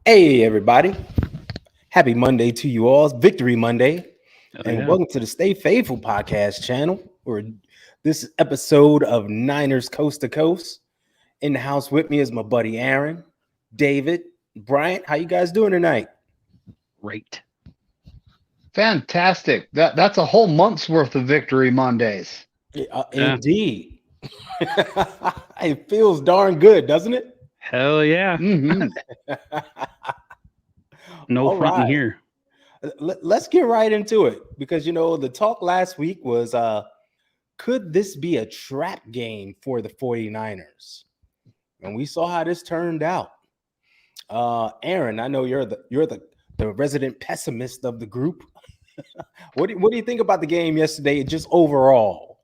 Hey, everybody. Happy Monday to you all. It's Victory Monday. Oh, And yeah. welcome to the Stay Faithful podcast channel, where this episode of Niners Coast to Coast. In the house with me is my buddy Aaron, David, Bryant. How you guys doing tonight? Great. Fantastic. That's a whole month's worth of Victory Mondays. Yeah. Indeed. It feels darn good, doesn't it? Hell yeah. hmm No All fronting right. here. Let's get right into it because, the talk last week was could this be a trap game for the 49ers? And we saw how this turned out. Aaron, I know you're the resident pessimist of the group. What do you think about the game yesterday, just overall?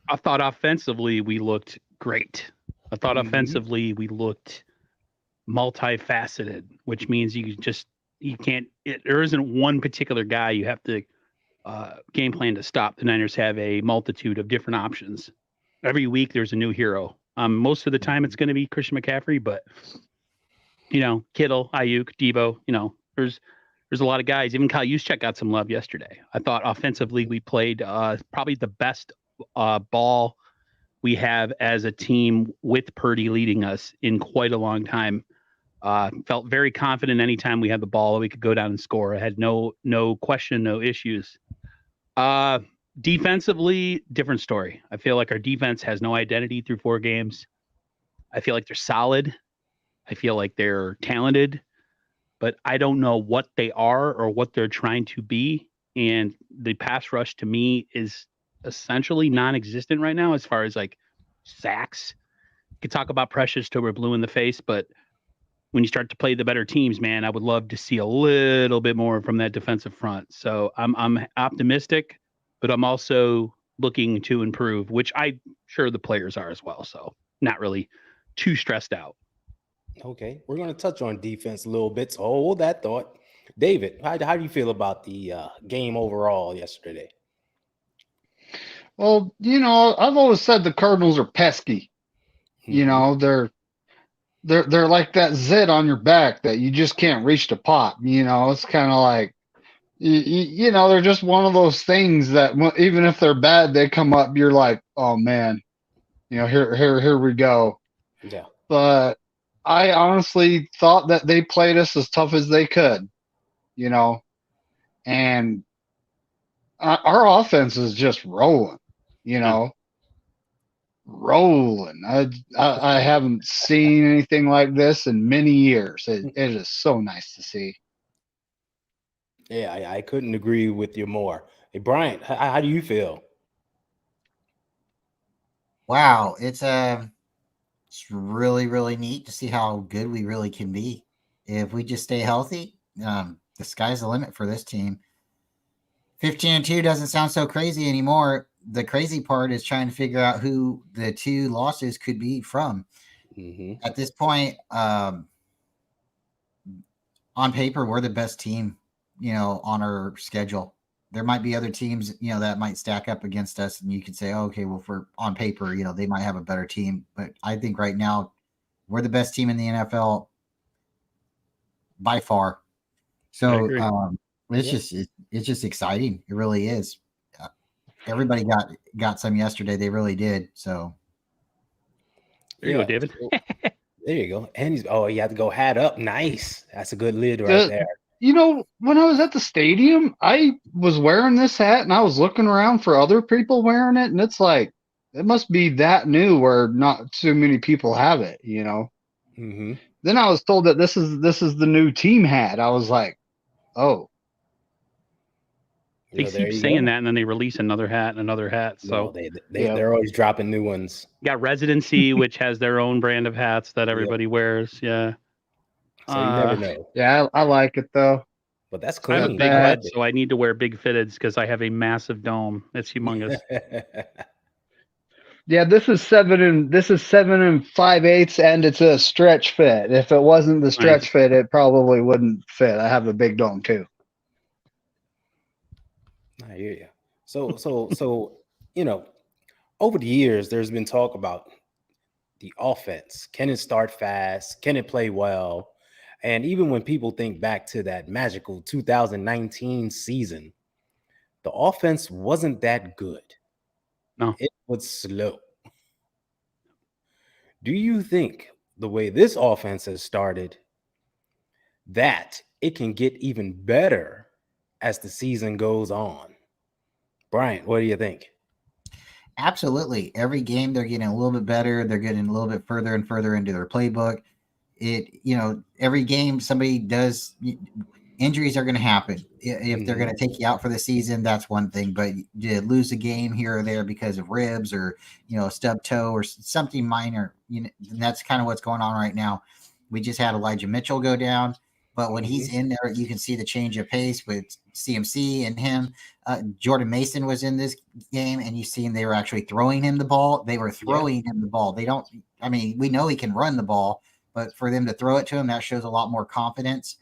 I thought offensively we looked great. I thought Mhm. offensively we looked multifaceted, which means there isn't one particular guy you have to game plan to stop. The Niners have a multitude of different options. Every week there's a new hero. Most of the time it's going to be Christian McCaffrey, but Kittle, Ayuk, Debo, there's a lot of guys. Even Kyle Juszczyk got some love yesterday. I thought offensively we played probably the best ball we have as a team with Purdy leading us in quite a long time. Felt very confident anytime we had the ball we could go down and score. I had no question, no issues. Defensively, different story. I feel like our defense has no identity through 4 games. I feel like they're solid. I feel like they're talented, but I don't know what they are or what they're trying to be. And the pass rush to me is essentially non-existent right now as far as like sacks. You could talk about pressures till we're blue in the face, but when you start to play the better teams, man, I would love to see a little bit more from that defensive front. So I'm optimistic, but I'm also looking to improve, which I'm sure the players are as well. So not really too stressed out. Okay, we're going to touch on defense a little bit, so hold that thought. David, how do you feel about the game overall yesterday? Well, I've always said the Cardinals are pesky. Mhm. They're like that zit on your back that you just can't reach to pop. It's kind of like they're just one of those things that even if they're bad, they come up. You're like, oh man, here we go. Yeah. But I honestly thought that they played us as tough as they could, and our offense is just rolling, you Yeah. know, rolling. I haven't seen anything like this in many years. It is so nice to see. Yeah, I couldn't agree with you more. Hey, Bryant, how do you feel? Wow, it's really neat to see how good we really can be if we just stay healthy. The sky's the limit for this team. 15-2 doesn't sound so crazy anymore. The crazy part is trying to figure out who the 2 losses could be from. Hmm. At this point, on paper, we're the best team, on our schedule. There might be other teams, that might stack up against us, and you could say, oh, okay, well, for on paper, they might have a better team. But I think right now, we're the best team in the NFL by far. I So agree. it's just exciting. It really is. Everybody got some yesterday. They really did. So There you go, Yeah. David. There you go. And you have to go hat up. Nice. That's a good lid right The there. when I was at the stadium, I was wearing this hat and I was looking around for other people wearing it, and it's like it must be that new where not too many people have it. Hmm. Then I was told that this is the new team hat. I was like, oh, They There keep you saying go. that and then they release another hat and another hat. No, So yep. they're always dropping new ones. you got Residency, which has their own brand of hats that Yep. everybody wears. Yeah. So you never Uh, know. Yeah, I like it though. But that's I have a That clean. big I that like head, so I need to wear big fitteds because I have a massive dome. It's humongous. it. Yeah, this is 7 5/8, and it's a stretch fit. If it wasn't the Nice. stretch fit, it probably wouldn't fit. I have a big dome too. I hear you. So you know, over the years, there's been talk about the offense. Can it start fast? Can it play well? And even when people think back to that magical 2019 season, the offense wasn't that good. No. It was slow. Do you think the way this offense has started, that it can get even better as the season goes on? Bryant, what do you think? Absolutely. Every game they're getting a little bit better. They're getting a little bit further and further into their playbook. Every game somebody does, injuries are going to happen. If they're going to take you out for the season, that's one thing. But you lose a game here or there because of ribs or, a stub toe or something minor, that's kind of what's going on right now. We just had Elijah Mitchell go down. But when he's in there, you can see the change of pace with CMC and him. Jordan Mason was in this game, and you seen they were actually throwing him the ball. They were throwing him the ball. We know he can run the ball, but for them to throw it to him, that shows a lot more confidence.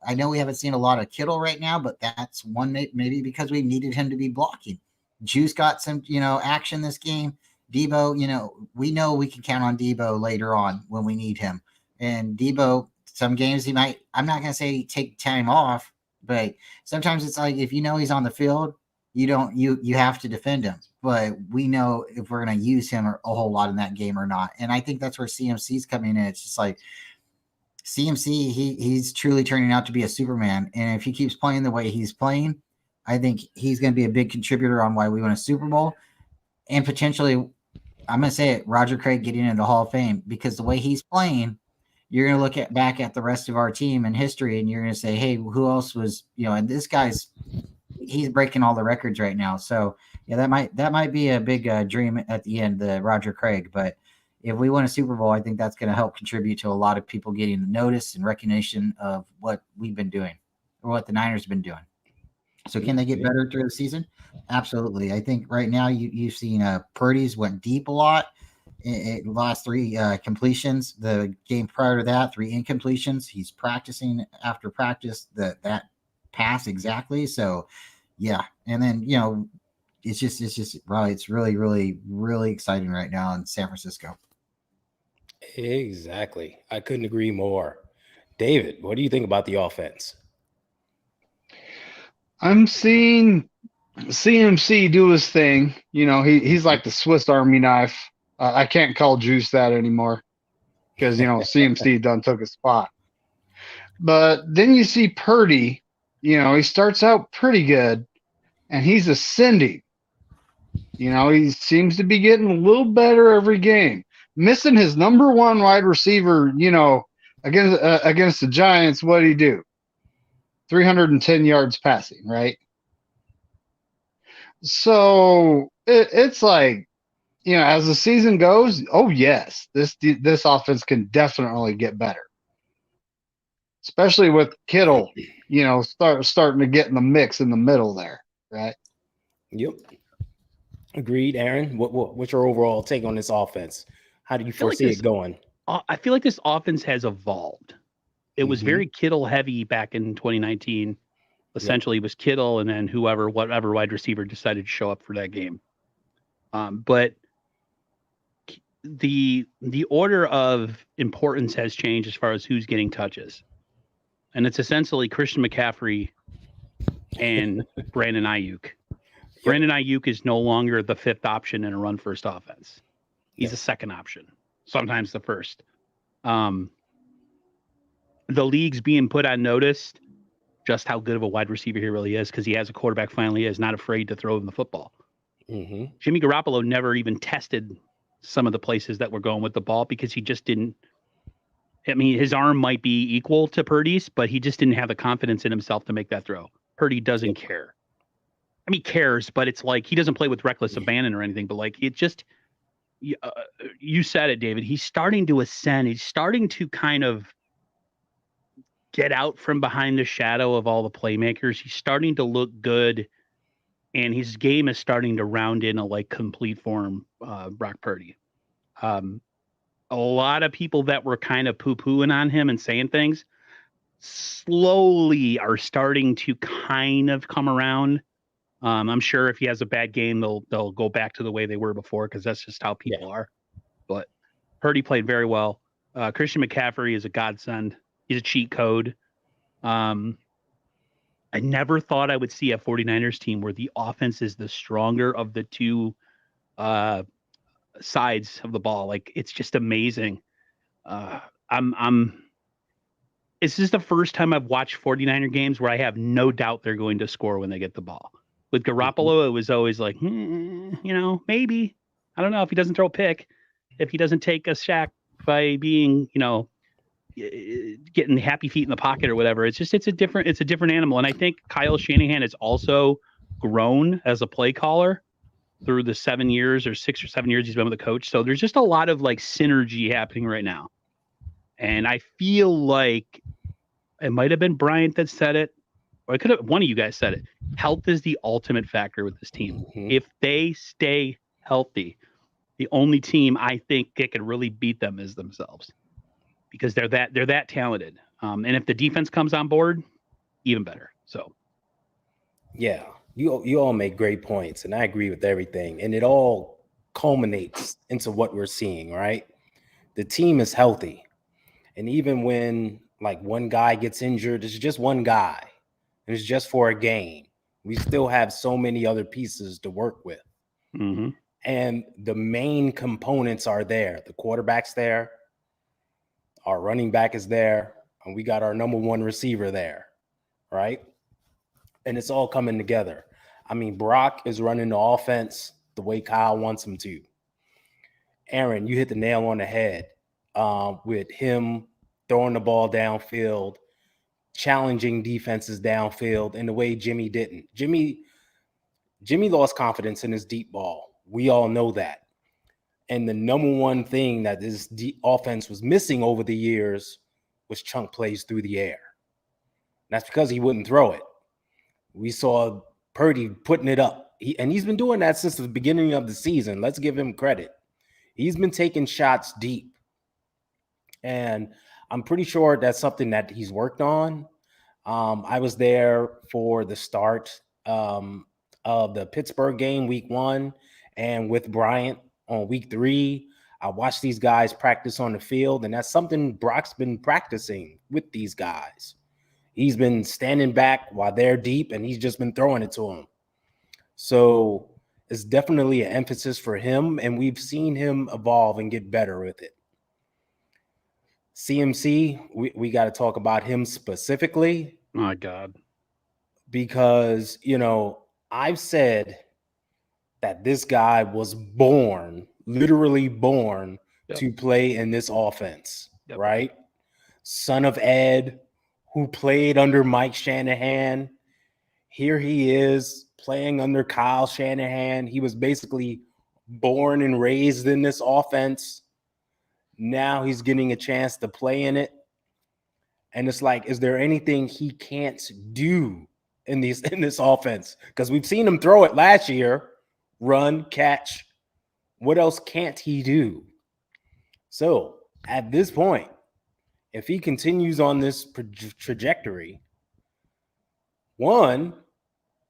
I know we haven't seen a lot of Kittle right now, but that's one maybe because we needed him to be blocking. Juice got some, action this game. Debo, we know we can count on Debo later on when we need him. And Debo, some games he might, I'm not going to say take time off, but sometimes it's like, if he's on the field, you have to defend him. But we know if we're going to use him a whole lot in that game or not. And I think that's where CMC's coming in. It's just like CMC, he's truly turning out to be a Superman. And if he keeps playing the way he's playing, I think he's going to be a big contributor on why we win a Super Bowl. And potentially, I'm going to say it, Roger Craig getting into the Hall of Fame, because the way he's playing, you're going to look back at the rest of our team in history, and you're going to say, hey, who else was, and this guy's, he's breaking all the records right now. So yeah, that might be a big dream at the end, the Roger Craig. But if we win a Super Bowl, I think that's going to help contribute to a lot of people getting the notice and recognition of what we've been doing or what the Niners have been doing. So can they get better through the season? Absolutely. I think right now you've seen Purdy's went deep a lot. It lost 3 completions. The game prior to that, 3 incompletions. He's practicing after practice that pass exactly. So yeah. And then, it's just right. It's really, really, really exciting right now in San Francisco. Exactly. I couldn't agree more. David, what do you think about the offense? I'm seeing CMC do his thing. He's like the Swiss Army knife. I can't call Juice that anymore because, CMC done took his spot. But then you see Purdy, he starts out pretty good and he's ascending. He seems to be getting a little better every game. Missing his number 1 wide receiver, against the Giants, what did he do? 310 yards passing, right? So it's like, as the season goes, oh yes, this offense can definitely get better, especially with Kittle, starting to get in the mix in the middle there, right? Yep. Agreed, Aaron. What's your overall take on this offense? How do you foresee it going? I feel like this offense has evolved. It was very Kittle heavy back in 2019. Essentially, it was Kittle and then whatever wide receiver decided to show up for that game. But the order of importance has changed as far as who's getting touches. And it's essentially Christian McCaffrey and Brandon Ayuk. Brandon Ayuk is no longer the 5th option in a run-first offense. He's a 2nd option, sometimes the 1st. The league's being put on notice just how good of a wide receiver he really is because he has a quarterback finally is not afraid to throw him the football. Jimmy Garoppolo never even tested some of the places that we're going with the ball because he just didn't. I mean, his arm might be equal to Purdy's, but he just didn't have the confidence in himself to make that throw. Purdy doesn't care. I mean, cares, but it's like he doesn't play with reckless abandon or anything. But like it just, you said it, David. He's starting to ascend. He's starting to kind of get out from behind the shadow of all the playmakers. He's starting to look good, and his game is starting to round in a like complete form. Brock Purdy. A lot of people that were kind of poo-pooing on him and saying things slowly are starting to kind of come around. I'm sure if he has a bad game, they'll go back to the way they were before because that's just how people are. But Purdy played very well. Christian McCaffrey is a godsend. He's a cheat code. I never thought I would see a 49ers team where the offense is the stronger of the two sides of the ball. Like, it's just amazing. This is the first time I've watched 49er games where I have no doubt they're going to score when they get the ball. With Garoppolo, it was always like, maybe. I don't know if he doesn't throw a pick, if he doesn't take a sack by being, getting happy feet in the pocket or whatever. It's a different animal. And I think Kyle Shanahan has also grown as a play caller through the 7 years or 6 or 7 years he's been with the coach. So there's just a lot of like synergy happening right now. And I feel like it might have been Bryant that said it, or it could have one of you guys said it. Health is the ultimate factor with this team. Mhm. If they stay healthy, the only team I think that could really beat them is themselves, because they're that talented. And if the defense comes on board, even better. So, yeah, you all make great points, and I agree with everything. And it all culminates into what we're seeing, right? The team is healthy, and even when like one guy gets injured, it's just one guy, and it's just for a game. We still have so many other pieces to work with, and the main components are there. The quarterback's there. Our running back is there, and we got our number one receiver there, right? And it's all coming together. I mean, Brock is running the offense the way Kyle wants him to. Aaron, you hit the nail on the head with him throwing the ball downfield, challenging defenses downfield in the way Jimmy didn't. Jimmy lost confidence in his deep ball. We all know that. And the number one thing that this offense was missing over the years was chunk plays through the air. And that's because he wouldn't throw it. We saw Purdy putting it up. He's been doing that since the beginning of the season. Let's give him credit. He's been taking shots deep. And I'm pretty sure that's something that he's worked on. I was there for the start of the Pittsburgh game, week 1, and with Bryant on week 3. I watched these guys practice on the field, and that's something Brock's been practicing with these guys. He's been standing back while they're deep, and he's just been throwing it to them. So it's definitely an emphasis for him, and we've seen him evolve and get better with it. CMC, we got to talk about him specifically. My God. Because, I've said that this guy was literally born to play in this offense, right? Son of Ed, who played under Mike Shanahan. Here he is playing under Kyle Shanahan. He was basically born and raised in this offense. Now he's getting a chance to play in it. And it's like, is there anything he can't do in this offense? Because we've seen him throw it last year, run, catch. What else can't he do? So at this point, if he continues on this trajectory, 1,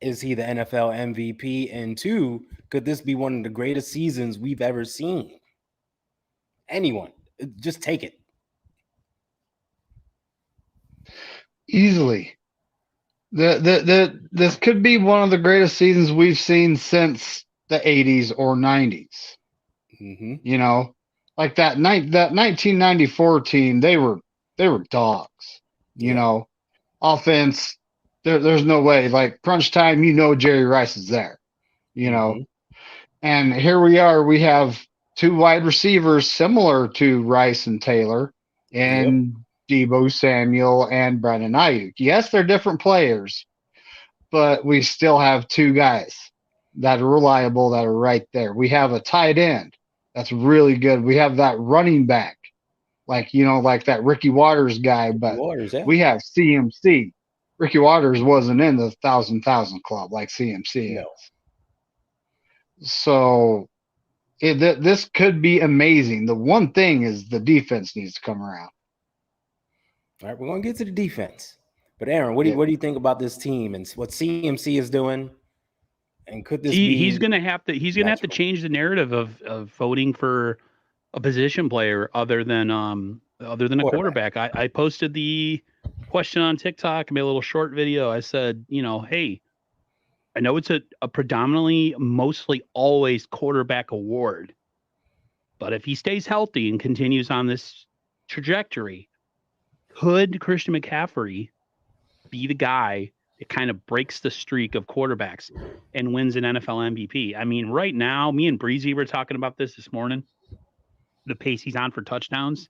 is he the NFL MVP? And 2, could this be one of the greatest seasons we've ever seen? Anyone, just take it. Easily. This could be one of the greatest seasons we've seen since the 80s or 90s. Mm-hmm. Like that 1994 team, they were dogs. Offense, there's no way. Like crunch time, Jerry Rice is there. And here we are. We have 2 wide receivers similar to Rice and Taylor, and Deebo Samuel and Brandon Ayuk. Yes, they're different players, but we still have 2 guys that are reliable, that are right there. We have a tight end that's really good. We have that running back, like that Ricky Waters guy, but we have CMC. Ricky Waters wasn't in the 1,000 club like CMC is. So this could be amazing. The one thing is the defense needs to come around. All right, we're going to get to the defense. But Aaron, what do you think about this team and what CMC is doing? And could this be? He's going to have to change the narrative of voting for a position player other than other than a quarterback. I posted the question on TikTok, made a little short video. I said, hey, I know it's a predominantly, mostly always quarterback award, but if he stays healthy and continues on this trajectory, could Christian McCaffrey be the guy that kind of breaks the streak of quarterbacks and wins an NFL MVP? I mean, right now, me and Breezy were talking about this morning. The pace he's on for touchdowns,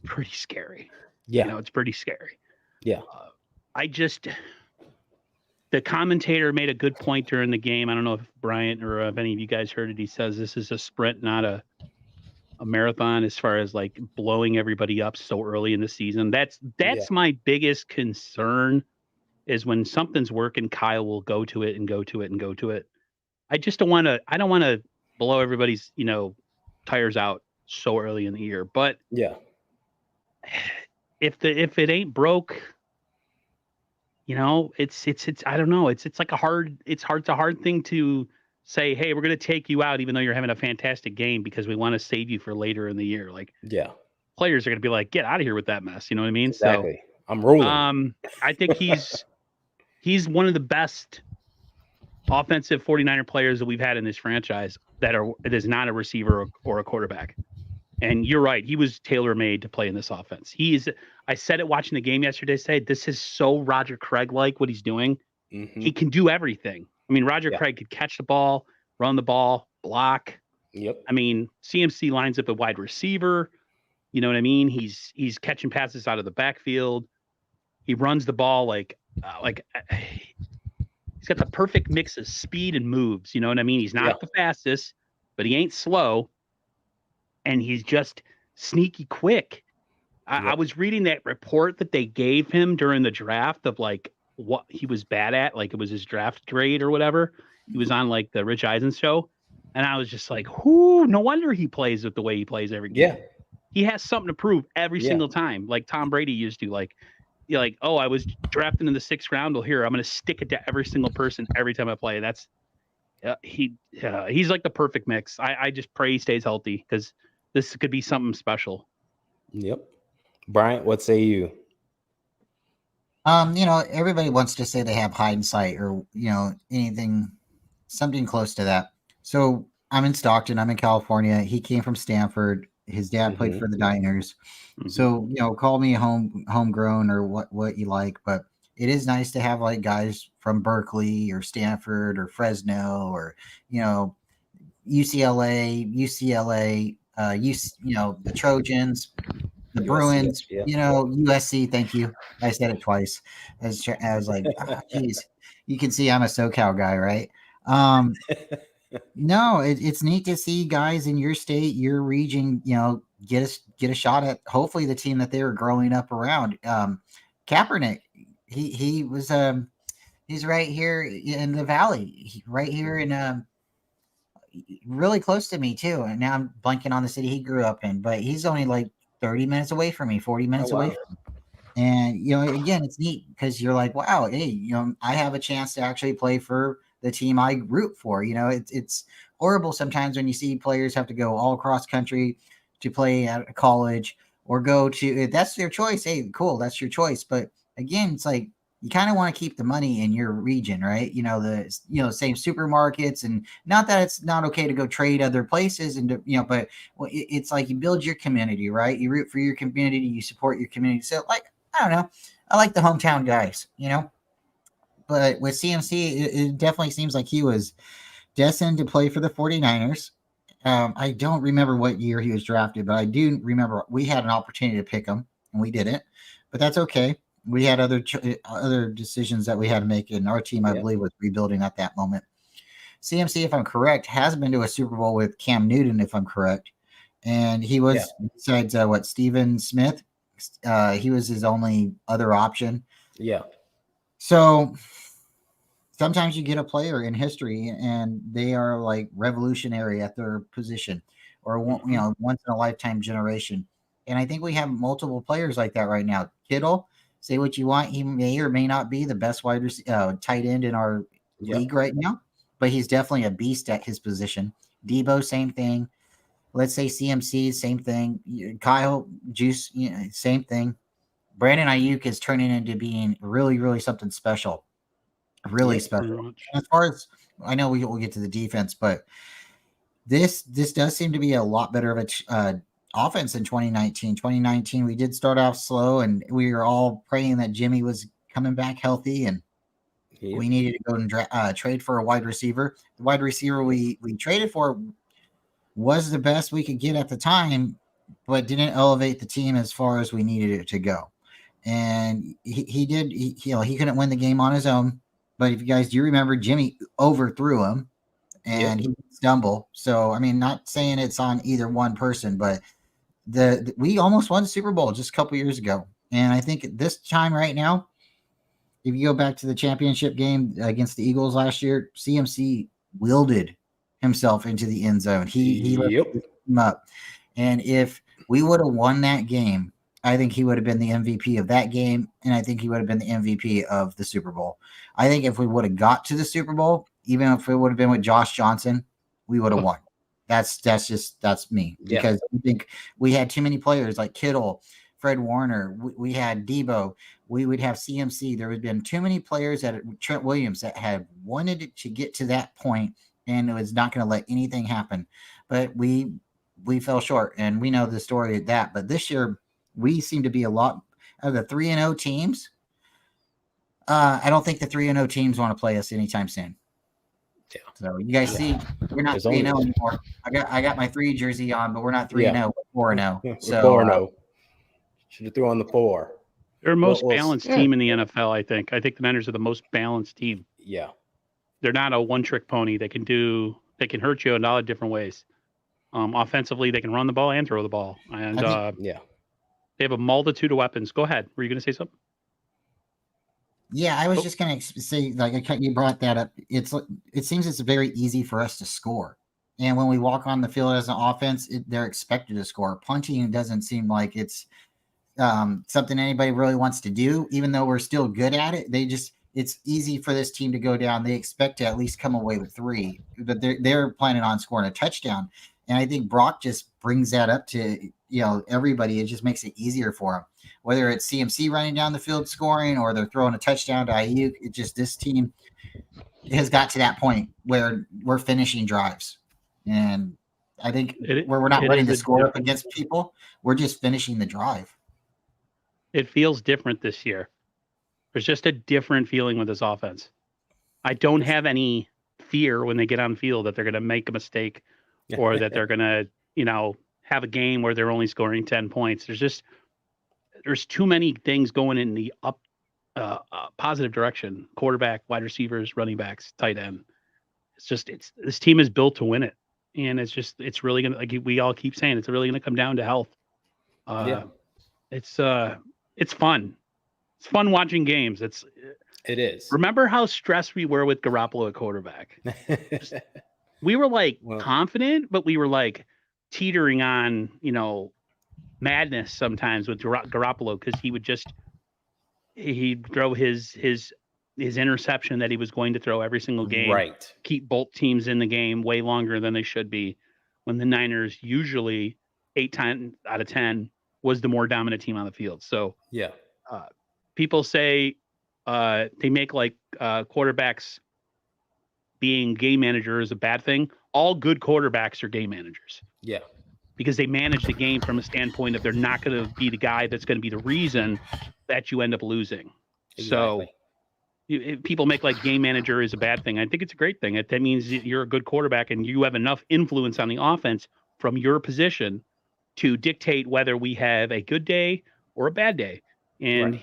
pretty scary. Yeah. It's pretty scary. Yeah. The commentator made a good point during the game. I don't know if Bryant or if any of you guys heard it. He says this is a sprint, not a marathon, as far as like blowing everybody up so early in the season. That's my biggest concern, is when something's working, Kyle will go to it and go to it and go to it. I don't want to blow everybody's, tires out so early in the year. But yeah, if it ain't broke, it's I don't know. It's like a hard thing to say, hey, we're going to take you out even though you're having a fantastic game because we want to save you for later in the year. Like, yeah, players are going to be like, get out of here with that mess. You know what I mean? Exactly. So I'm rolling. I think he's one of the best offensive 49er players that we've had in this franchise that is not a receiver or a quarterback. And you're right. He was tailor-made to play in this offense. I said it watching the game yesterday, this is so Roger Craig-like what he's doing. Mm-hmm. He can do everything. I mean, Roger Craig could catch the ball, run the ball, block. Yep. I mean, CMC lines up a wide receiver. You know what I mean? He's catching passes out of the backfield. He runs the ball like he's got the perfect mix of speed and moves. You know what I mean? He's not the fastest, but he ain't slow. And he's just sneaky quick. I was reading that report that they gave him during the draft of like what he was bad at, like it was his draft grade or whatever. He was on like the Rich Eisen show. And I was just like, no wonder he plays with the way he plays every game. Yeah. He has something to prove every single time. Like Tom Brady used to, you're like, oh, I was drafted in the 6th round. Well, here, I'm going to stick it to every single person every time I play. That's he's like the perfect mix. I just pray he stays healthy because this could be something special. Yep. Bryant, what say you? Everybody wants to say they have hindsight or, something close to that. So I'm in Stockton. I'm in California. He came from Stanford. His dad played for the Diners. Mm-hmm. So, call me homegrown or what you like, but it is nice to have like guys from Berkeley or Stanford or Fresno or, UCLA, the Trojans, the Bruins, USC. Thank you. I said it twice. I was like, geez, you can see I'm a SoCal guy, right? No, it's neat to see guys in your state, your region, get a shot at hopefully the team that they were growing up around. Kaepernick, he was he's right here in the valley, right here in really close to me too. And now I'm blanking on the city he grew up in, but he's only like 30 minutes away from me, 40 minutes away from me. And again, it's neat because you're like, wow, hey, I have a chance to actually play for the team I root for. It's horrible sometimes when you see players have to go all across country to play at a college or go to, that's their choice. Hey, cool, that's your choice. But again, it's like you kind of want to keep the money in your region, right? The same supermarkets, and not that it's not okay to go trade other places, and but it's like you build your community, right? You root for your community, you support your community. So like, I don't know, I like the hometown guys, But with CMC, it definitely seems like he was destined to play for the 49ers. I don't remember what year he was drafted, but I do remember we had an opportunity to pick him, and we didn't. But that's okay. We had other decisions that we had to make, and our team, I believe, was rebuilding at that moment. CMC, if I'm correct, has been to a Super Bowl with Cam Newton, if I'm correct. And he was, besides Steven Smith, he was his only other option. Yeah. So sometimes you get a player in history and they are like revolutionary at their position or, once in a lifetime generation. And I think we have multiple players like that right now. Kittle, say what you want. He may or may not be the best tight end in our league right now, but he's definitely a beast at his position. Debo, same thing. Let's say CMC, same thing. Kyle Juice, same thing. Brandon Ayuk is turning into being really, really something special. Really special. As far as I know, we'll get to the defense, but this does seem to be a lot better of a offense in 2019. 2019, we did start off slow, and we were all praying that Jimmy was coming back healthy, and we needed to go and trade for a wide receiver. The wide receiver we traded for was the best we could get at the time, but didn't elevate the team as far as we needed it to go. And he couldn't win the game on his own. But if you guys do remember, Jimmy overthrew him and he stumbled. So, I mean, not saying it's on either one person, but we almost won the Super Bowl just a couple years ago. And I think at this time right now, if you go back to the championship game against the Eagles last year, CMC wielded himself into the end zone. He lifted him up. And if we would have won that game, I think he would have been the MVP of that game, and I think he would have been the MVP of the Super Bowl. I think if we would have got to the Super Bowl, even if it would have been with Josh Johnson, we would have won. That's me, because I think we had too many players like Kittle, Fred Warner. We had Debo. We would have CMC. There would have been too many players at Trent Williams that had wanted to get to that point, and it was not going to let anything happen. But we fell short, and we know the story of that. But this year, we seem to be a lot of the 3-0 teams. I don't think the 3-0 teams want to play us anytime soon. Yeah. So you guys see, we're not 3-0 anymore. I got my 3 jersey on, but we're not 3-0. We're 4-0. So 4-0. Should have threw on the 4. They're the most balanced team in the NFL, I think. I think the Niners are the most balanced team. Yeah. They're not a one-trick pony. They can hurt you in a lot of different ways. Offensively, they can run the ball and throw the ball. And they have a multitude of weapons. Go ahead. Were you going to say something? Yeah, I was just going to say, you brought that up. It seems it's very easy for us to score. And when we walk on the field as an offense, they're expected to score. Punting doesn't seem like it's something anybody really wants to do, even though we're still good at it. It's easy for this team to go down. They expect to at least come away with 3, but they're planning on scoring a touchdown. And I think Brock just brings that up to everybody. It just makes it easier for them. Whether it's CMC running down the field scoring or they're throwing a touchdown to Ayuk, this team has got to that point where we're finishing drives. And I think where we're not running the score up against people, we're just finishing the drive. It feels different this year. There's just a different feeling with this offense. I don't have any fear when they get on field that they're going to make a mistake or that they're going to, have a game where they're only scoring 10 points. There's too many things going in the positive direction. Quarterback, wide receivers, running backs, tight end. This team is built to win it. And it's really going to, like we all keep saying, it's really going to come down to health. It's fun. It's fun watching games. It is. Remember how stressed we were with Garoppolo at quarterback? We were confident, but we were teetering on, madness sometimes with Garoppolo, because he'd throw his interception that he was going to throw every single game. Right. Keep both teams in the game way longer than they should be, when the Niners usually 8 times out of 10 was the more dominant team on the field. So people say they make quarterbacks being game manager is a bad thing. All good quarterbacks are game managers. Yeah. Because they manage the game from a standpoint of they're not going to be the guy that's going to be the reason that you end up losing. Exactly. So people make game manager is a bad thing. I think it's a great thing. That means you're a good quarterback and you have enough influence on the offense from your position to dictate whether we have a good day or a bad day. And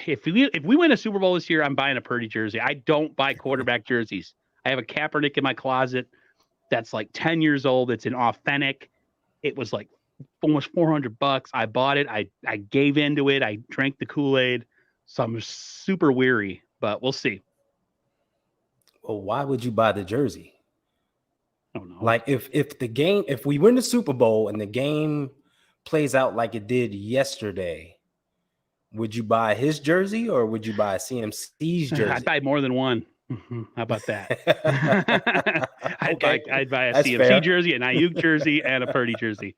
if we win a Super Bowl this year, I'm buying a Purdy jersey. I don't buy quarterback jerseys. I have a Kaepernick in my closet that's 10 years old. It's an authentic. It was almost $400. I bought it. I gave into it. I drank the Kool-Aid. So I'm super weary, but we'll see. Well, why would you buy the jersey? I don't know. If we win the Super Bowl and the game plays out like it did yesterday, would you buy his jersey or would you buy CMC's jersey? I'd buy more than one. How about that? Okay. I'd buy a That's CMC fair. jersey, an Ayuk jersey, and a Purdy jersey.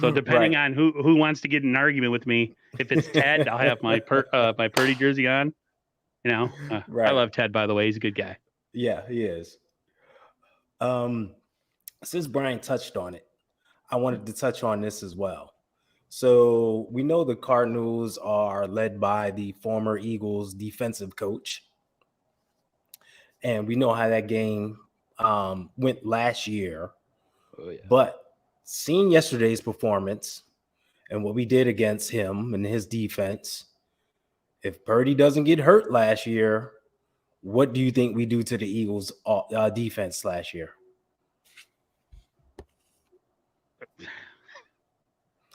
So depending Right. on who wants to get in an argument with me, if it's Ted, I'll have my Purdy jersey on. I Right. love Ted, by the way. He's a good guy. Yeah, he is. Since Brian touched on it, I wanted to touch on this as well. So we know the Cardinals are led by the former Eagles defensive coach. And we know how that game went last year. Oh, yeah. But seeing yesterday's performance and what we did against him and his defense, if Purdy doesn't get hurt last year, what do you think we do to the Eagles defense last year?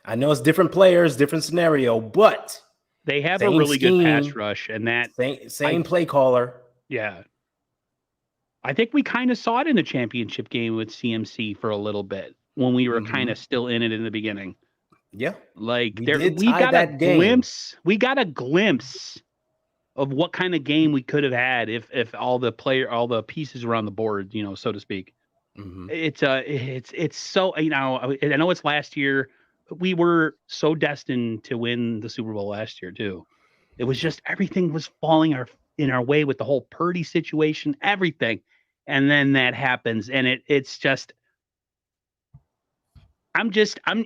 I know it's different players, different scenario, but they have a really good pass rush, and that same play caller. Yeah. I think we kind of saw it in the championship game with CMC for a little bit when we were kind of still in it in the beginning. Yeah. Like we got a glimpse. We got a glimpse of what kind of game we could have had if all the pieces were on the board, so to speak. It's so, I know it's last year. We were so destined to win the Super Bowl last year too. It was just everything was falling in our way with the whole Purdy situation, everything. And then that happens. And it's just, I'm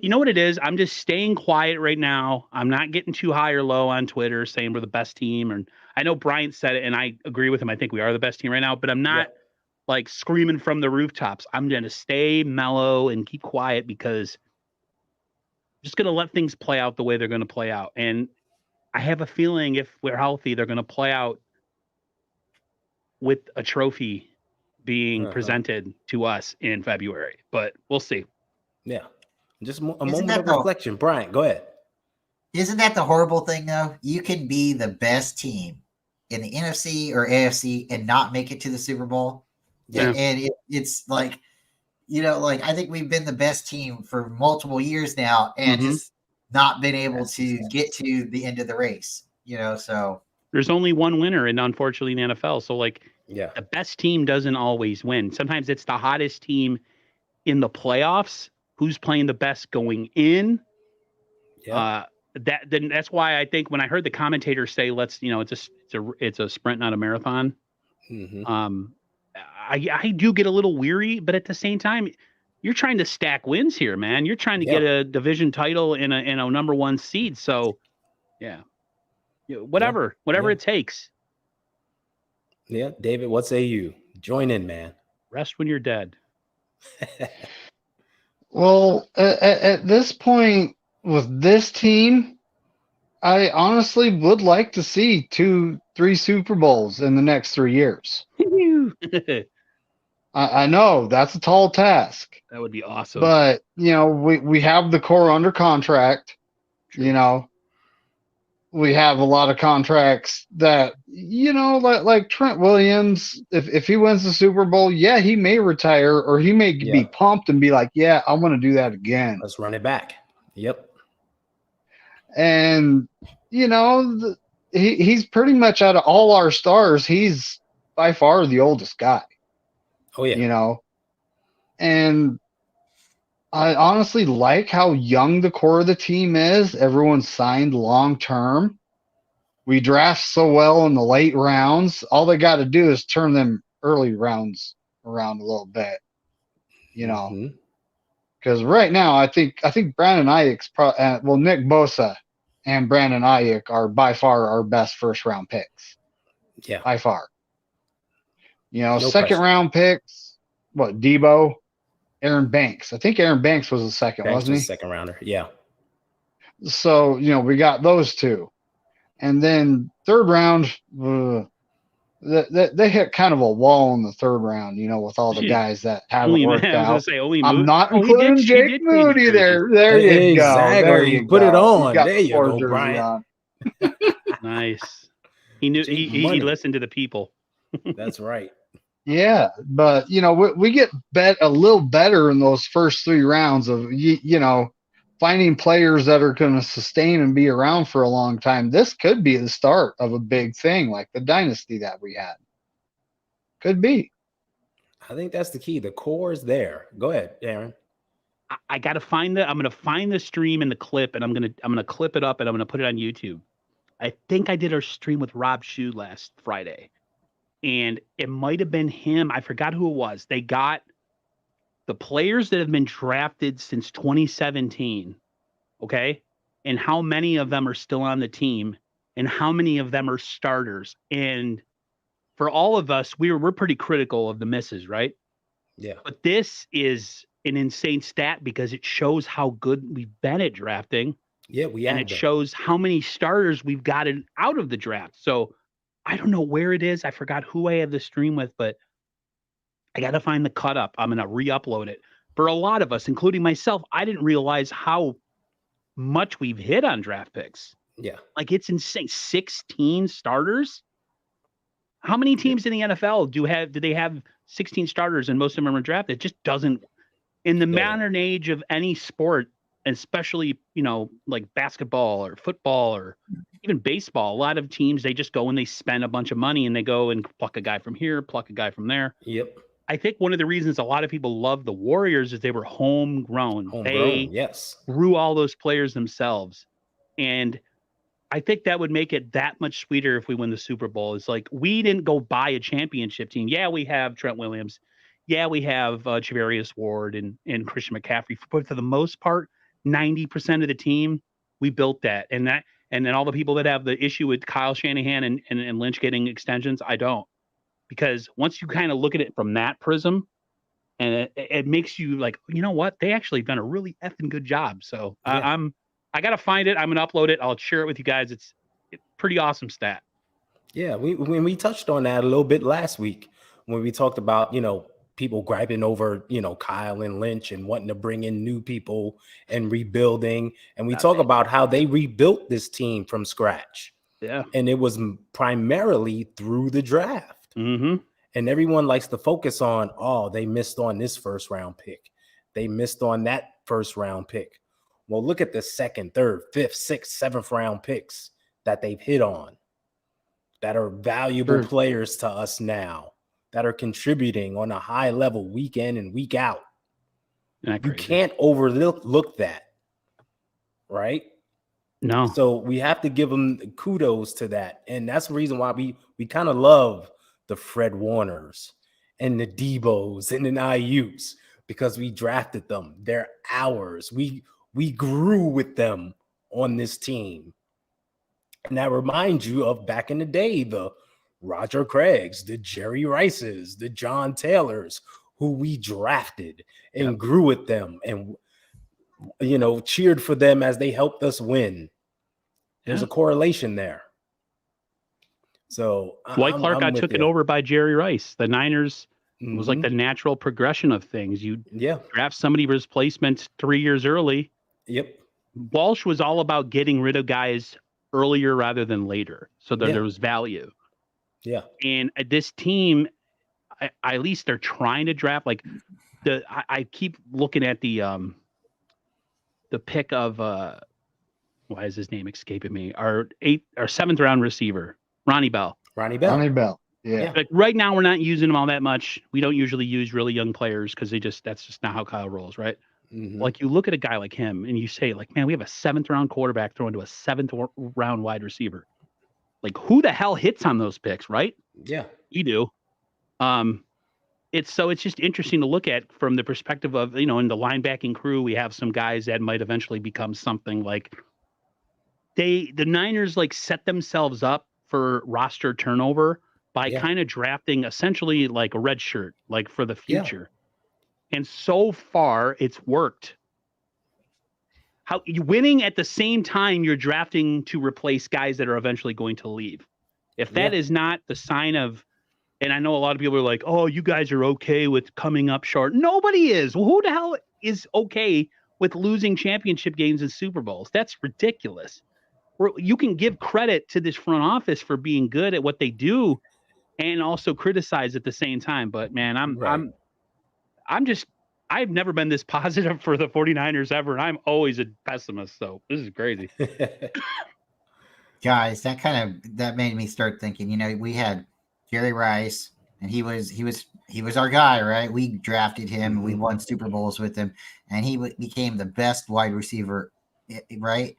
you know what it is? I'm just staying quiet right now. I'm not getting too high or low on Twitter saying we're the best team. And I know Bryant said it and I agree with him. I think we are the best team right now, but I'm not like screaming from the rooftops. I'm going to stay mellow and keep quiet because I'm just going to let things play out the way they're going to play out. And I have a feeling if we're healthy, they're going to play out with a trophy being presented to us in February, but we'll see. Yeah. Just a moment of reflection. Brian, go ahead. Isn't that the horrible thing, though? You can be the best team in the NFC or AFC and not make it to the Super Bowl. Yeah. And it's like, I think we've been the best team for multiple years now and just not been able to get to the end of the race, so. There's only one winner, and unfortunately in the NFL. So, the best team doesn't always win. Sometimes it's the hottest team in the playoffs who's playing the best going in. Yeah. That's why I think when I heard the commentator say, it's a sprint, not a marathon. I do get a little weary, but at the same time, you're trying to stack wins here, man. You're trying to get a division title in a number one seed. So, whatever it takes. Yeah, David, what say you? Join in, man. Rest when you're dead. Well, at this point with this team, I honestly would like to see 2-3 Super Bowls in the next 3 years. I know that's a tall task. That would be awesome. But, we have the core under contract. True. We have a lot of contracts that, like Trent Williams, if he wins the Super Bowl, he may retire or he may be pumped and be like, I want to do that again. Let's run it back. Yep. And, he's pretty much out of all our stars, he's by far the oldest guy. Oh, yeah. And I honestly like how young the core of the team is. Everyone's signed long term. We draft so well in the late rounds. All they got to do is turn them early rounds around a little bit, Because right now, I think Brandon Ayuk's Nick Bosa and Brandon Ayuk are by far our best first round picks. Yeah, by far. Second round picks. What, Debo? Aaron Banks. I think Aaron Banks was the second, wasn't he? Second rounder, yeah. So, we got those two. And then third round, they hit kind of a wall in the third round, with all the guys that haven't worked out. I'm not including Jake Moody there. There you go. There you put it on. There you go, Brian. Nice. He knew he listened to the people. That's right. Yeah, but we get a little better in those first 3 rounds of finding players that are going to sustain and be around for a long time. This could be the start of a big thing, like the dynasty that we had. Could be. I think that's the key. The core is there. Go ahead, Aaron. I got to find I'm going to find the stream and the clip, and I'm going to clip it up and I'm going to put it on YouTube. I think I did our stream with Rob Shue last Friday, and it might have been him. I forgot who it was. They got the players that have been drafted since 2017. Okay. And how many of them are still on the team and how many of them are starters. And for all of us, we're pretty critical of the misses, right? Yeah. But this is an insane stat because it shows how good we've been at drafting. Yeah, and it shows how many starters we've gotten out of the draft. So I don't know where it is. I forgot who I have the stream with, but I got to find the cut up. I'm going to re-upload it. For a lot of us, including myself, I didn't realize how much we've hit on draft picks. Yeah. Like, it's insane. 16 starters. How many teams in the NFL do they have 16 starters and most of them are drafted? It just doesn't, in the modern age of any sport, especially, like basketball or football or even baseball, a lot of teams, they just go and they spend a bunch of money and they go and pluck a guy from here, pluck a guy from there. Yep. I think one of the reasons a lot of people love the Warriors is they were homegrown. They yes. grew all those players themselves. And I think that would make it that much sweeter if we win the Super Bowl. It's like, we didn't go buy a championship team. Yeah, we have Trent Williams. Yeah, we have Javarius Ward and Christian McCaffrey. But for the most part, 90% of the team, we built that. And then all the people that have the issue with Kyle Shanahan and Lynch getting extensions, I don't. Because once you kind of look at it from that prism, and it makes you like, you know what? They actually done a really effing good job. So I got to find it. I'm going to upload it. I'll share it with you guys. It's pretty awesome stat. Yeah, we touched on that a little bit last week when we talked about, people griping over, Kyle and Lynch and wanting to bring in new people and rebuilding. And we talk about how they rebuilt this team from scratch. Yeah. And it was primarily through the draft. Mm-hmm. And everyone likes to focus on, they missed on this first round pick. They missed on that first round pick. Well, look at the second, third, fifth, sixth, seventh round picks that they've hit on that are valuable players to us now, that are contributing on a high level week in and week out. You can't overlook that, right? No. So we have to give them kudos to that. And that's the reason why we kind of love the Fred Warners and the Debos and the Ayuks, because we drafted them. They're ours. We grew with them on this team. And that reminds you of back in the day, the Roger Craigs, the Jerry Rices, the John Taylors, who we drafted and grew with them and, cheered for them as they helped us win. There's a correlation there. So Dwight Clark got taken over by Jerry Rice. The Niners was like the natural progression of things. You draft somebody for replacement 3 years early. Yep. Walsh was all about getting rid of guys earlier rather than later, so that there was value. Yeah. And this team, at least they're trying to draft. Like I keep looking at the pick of why is his name escaping me? Our 7th round receiver, Ronnie Bell. Yeah. Like right now, we're not using him all that much. We don't usually use really young players because that's just not how Kyle rolls, right? Mm-hmm. Like, you look at a guy like him and you say, like, man, we have a 7th round quarterback throwing to a 7th round wide receiver. Like, who the hell hits on those picks, right? Yeah, you do. It's just interesting to look at from the perspective of, in the linebacking crew, we have some guys that might eventually become something. Like, the Niners like set themselves up for roster turnover by kind of drafting essentially like a red shirt, like for the future. And so far it's worked. How you winning at the same time you're drafting to replace guys that are eventually going to leave. If that is not the sign of, and I know a lot of people are like, oh, you guys are okay with coming up short. Nobody is. Well, who the hell is okay with losing championship games and Super Bowls? That's ridiculous. You can give credit to this front office for being good at what they do and also criticize at the same time. But man, I've never been this positive for the 49ers ever. And I'm always a pessimist. So this is crazy. Guys, that made me start thinking, we had Jerry Rice and he was our guy, right? We drafted him, we won Super Bowls with him, and he became the best wide receiver, right?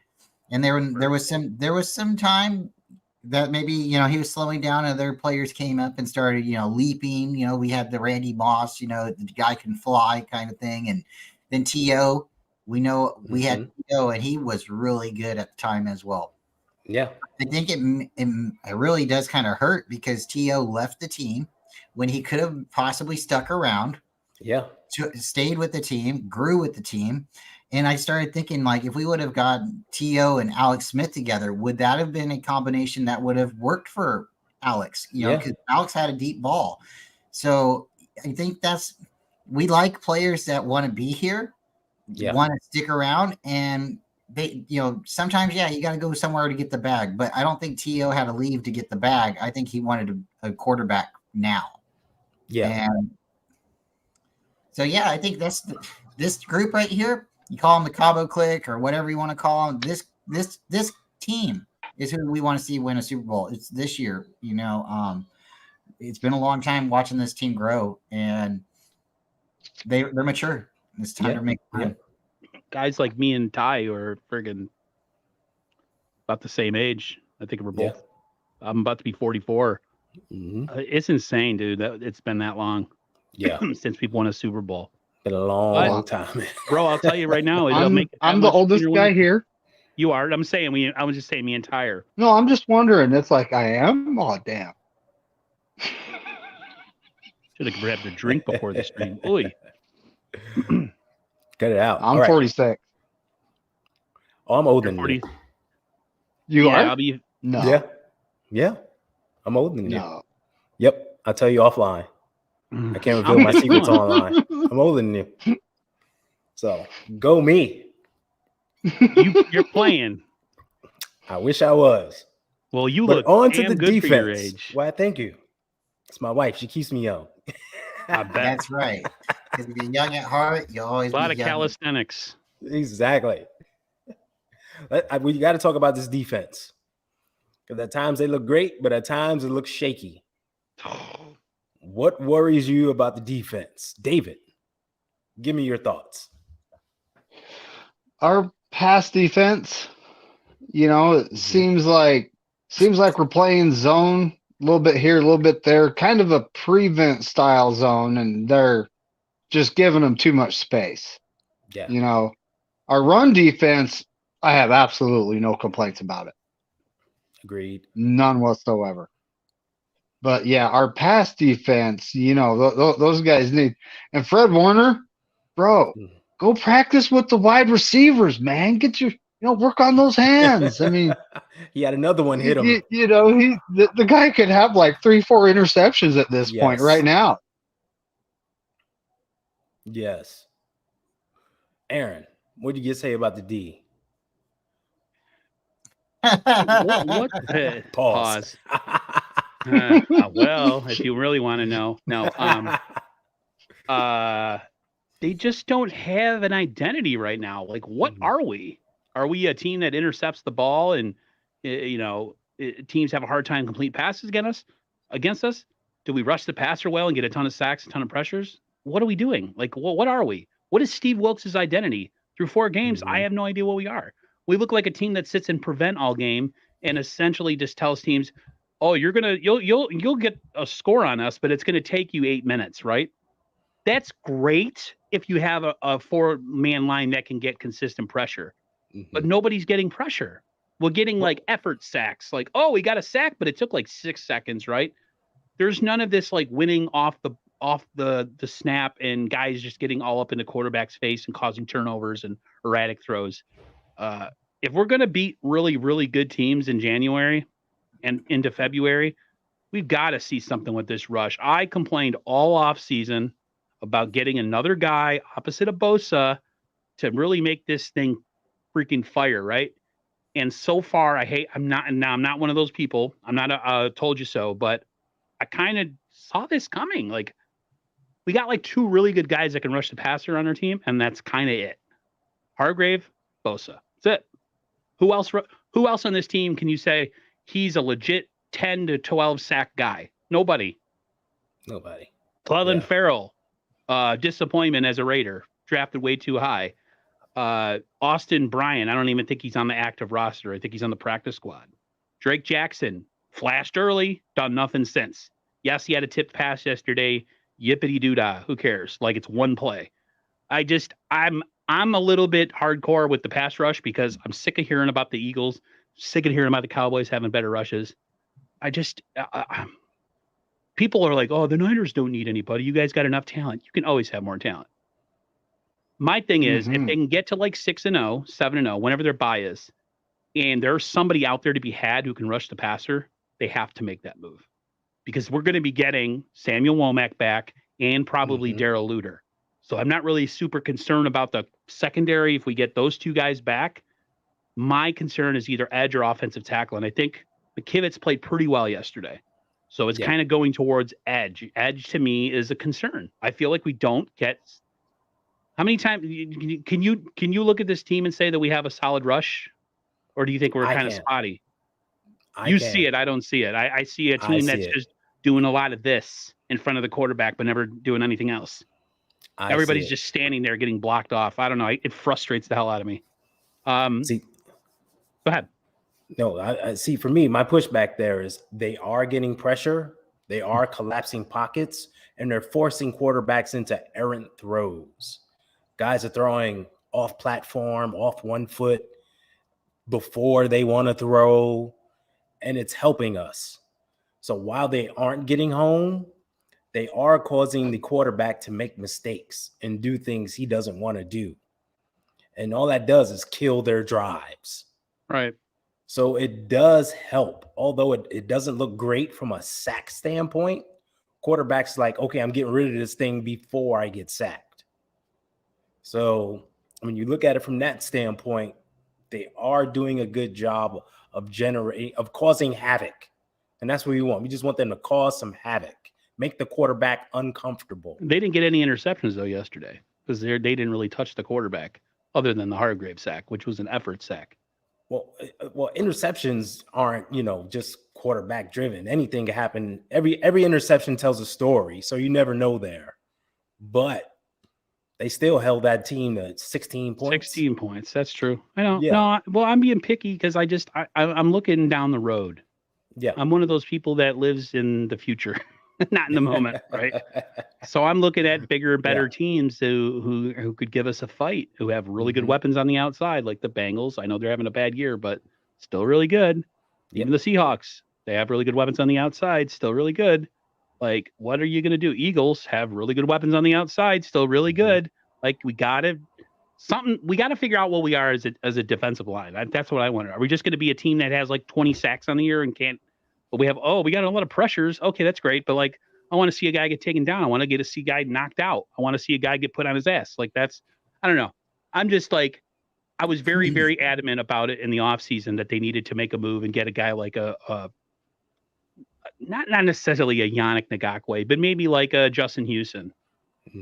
And there was some time that maybe he was slowing down, and other players came up and started leaping. We had the Randy Moss, the guy can fly kind of thing, and then T.O. We know we had T.O. and he was really good at the time as well. Yeah, I think it really does kind of hurt because T.O. left the team when he could have possibly stuck around. Yeah, stayed with the team, grew with the team. And I started thinking, like, if we would have got T.O. and Alex Smith together, would that have been a combination that would have worked for Alex? Because Alex had a deep ball. So I think we like players that want to be here, want to stick around, and they, sometimes, you got to go somewhere to get the bag. But I don't think T.O. had to leave to get the bag. I think he wanted a quarterback now. Yeah. And so, I think that's this group right here. You call them the Cabo Clique or whatever you want to call them. This team is who we want to see win a Super Bowl. It's this year, it's been a long time watching this team grow, and they're mature. It's time to make time. Guys like me and Ty are friggin' about the same age. I think we're both. I'm about to be 44. It's insane, dude. That it's been that long. Yeah, since we've won a Super Bowl. Been a long time, bro. I'll tell you right now. I'm the oldest guy here. You are. I'm saying I was just saying me and Tyre. No, I'm just wondering. It's like I am. Oh, damn. Should have grabbed a drink before the stream. Oy. Cut it out. I'm 46. Oh, I'm older than you. You are? I'll be... No. Yeah. I'm older than you. No. Yep. I'll tell you offline. I can't reveal my secrets online. I'm older than you. So, go me. You're playing. I wish I was. Well, you but look on to damn the good defense. for your age. Well, thank you. It's my wife. She keeps me young. I bet. That's right. Because if you're young at heart, you always a lot of young. calisthenics. Exactly. We got to talk about this defense. Because at times they look great, but at times it looks shaky. What worries you about the defense? David, give me your thoughts. Our pass defense, it seems like we're playing zone a little bit here, a little bit there, kind of a prevent style zone, and they're just giving them too much space. Yeah. Our run defense, I have absolutely no complaints about it. Agreed. None whatsoever. But our pass defense, those guys need. And Fred Warner, bro, go practice with the wide receivers, man. Get your, work on those hands. I mean, he had another one hit him. The guy could have like 3-4 interceptions at this point right now. Yes. Aaron, what did you say about the D? what? Pause. Well, if you really want to know, no. They just don't have an identity right now. Like, what are we? Are we a team that intercepts the ball and teams have a hard time complete passes against us? Do we rush the passer well and get a ton of sacks, a ton of pressures? What are we doing? Like, what are we? What is Steve Wilkes' identity? Through 4 games, I have no idea what we are. We look like a team that sits and prevent all game and essentially just tells teams, "Oh, you'll get a score on us, but it's going to take you 8 minutes, right?" That's great if you have a 4-man line that can get consistent pressure, but nobody's getting pressure. We're getting like effort sacks, like, "Oh, we got a sack, but it took like 6 seconds," right? There's none of this like winning off the snap and guys just getting all up in the quarterback's face and causing turnovers and erratic throws. If we're going to beat really, really good teams in January and into February, we've got to see something with this rush. I complained all off season about getting another guy opposite of Bosa to really make this thing freaking fire, right? And so far, I'm not one of those people. I'm not a told you so, but I kind of saw this coming. Like, we got like 2 really good guys that can rush the passer on our team, and that's kind of it. Hargrave, Bosa. That's it. Who else on this team can you say he's a legit 10 to 12 sack guy? Nobody. Nobody. Clelin Ferrell, disappointment as a Raider, drafted way too high. Austin Bryant, I don't even think he's on the active roster. I think he's on the practice squad. Drake Jackson, flashed early, done nothing since. Yes, he had a tipped pass yesterday. Yippity doo-dah. Who cares? Like, it's one play. I'm a little bit hardcore with the pass rush because I'm sick of hearing about the Eagles, sick of hearing about the Cowboys having better rushes. People are like, oh, the Niners don't need anybody. You guys got enough talent. You can always have more talent. My thing is, if they can get to like 6-0, 7-0, whenever their bye is, and there's somebody out there to be had who can rush the passer, they have to make that move. Because we're going to be getting Samuel Womack back and probably Darrell Luter. So I'm not really super concerned about the secondary if we get those two guys back. My concern is either edge or offensive tackle. And I think McKivitz played pretty well yesterday. So it's kind of going towards edge. Edge to me is a concern. I feel like we don't get. How many times can you look at this team and say that we have a solid rush, or do you think we're kind of spotty? You see it, I don't see it. I see a team that's just doing a lot of this in front of the quarterback, but never doing anything else. Everybody's just standing there getting blocked off. I don't know. It frustrates the hell out of me. See, go ahead. No, I see. For me, my pushback there is they are getting pressure. They are collapsing pockets, and they're forcing quarterbacks into errant throws. Guys are throwing off platform, off 1 foot before they want to throw, and it's helping us. So while they aren't getting home, they are causing the quarterback to make mistakes and do things he doesn't want to do. And all that does is kill their drives. Right. So it does help, although it doesn't look great from a sack standpoint. Quarterback's like, okay, I'm getting rid of this thing before I get sacked. So when you look at it from that standpoint, they are doing a good job of causing havoc. And that's what we want. We just want them to cause some havoc, make the quarterback uncomfortable. They didn't get any interceptions, though, yesterday because they didn't really touch the quarterback other than the Hargrave sack, which was an effort sack. Well, interceptions aren't, just quarterback driven. Anything can happen. Every interception tells a story, so you never know there. But they still held that team to 16 points. 16 points. That's true. I know. Yeah. No, I'm being picky because I'm looking down the road. Yeah. I'm one of those people that lives in the future, not in the moment, right? So I'm looking at bigger, better teams who could give us a fight, who have really good weapons on the outside, like the Bengals. I know they're having a bad year, but still really good. Even the Seahawks, they have really good weapons on the outside, still really good. Like, what are you going to do? Eagles have really good weapons on the outside, still really good. Like, we got to figure out what we are as a defensive line. That's what I wonder. Are we just going to be a team that has like 20 sacks on the year and can't, but we got a lot of pressures. Okay, that's great. But like, I want to see a guy get taken down. I want to see a guy knocked out. I want to see a guy get put on his ass. Like, I don't know. I'm just like, I was very, very adamant about it in the offseason that they needed to make a move and get a guy like not necessarily a Yannick Ngakoue, but maybe like a Justin Houston.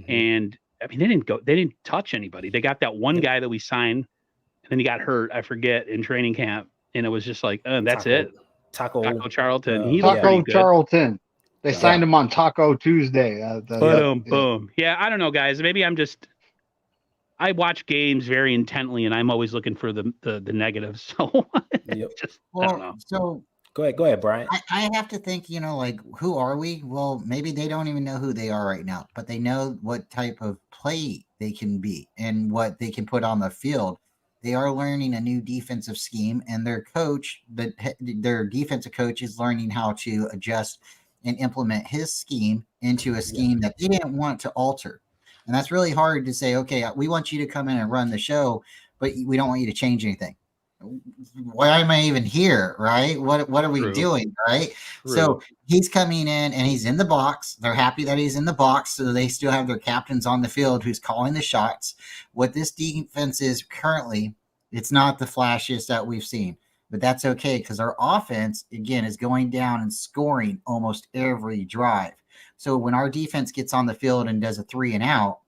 And I mean, they didn't touch anybody. They got that one guy that we signed and then he got hurt. I forget, in training camp. And it was just like, that's it. Taco Charlton. He looked pretty good. Charlton. They signed him on Taco Tuesday. Boom. Yeah, I don't know, guys. Maybe I watch games very intently, and I'm always looking for the negatives. So I don't know. So go ahead, Brian. I have to think, like, who are we? Well, maybe they don't even know who they are right now, but they know what type of play they can be and what they can put on the field. They are learning a new defensive scheme, and their defensive coach is learning how to adjust and implement his scheme into a scheme that they didn't want to alter. And that's really hard to say, okay, we want you to come in and run the show, but we don't want you to change anything. Why am I even here? Right? What are we doing? Right? True. So he's coming in and he's in the box. They're happy that he's in the box. So they still have their captains on the field who's calling the shots. What this defense is currently, it's not the flashiest that we've seen, but that's okay because our offense, again, is going down and scoring almost every drive. So when our defense gets on the field and does a 3 and out,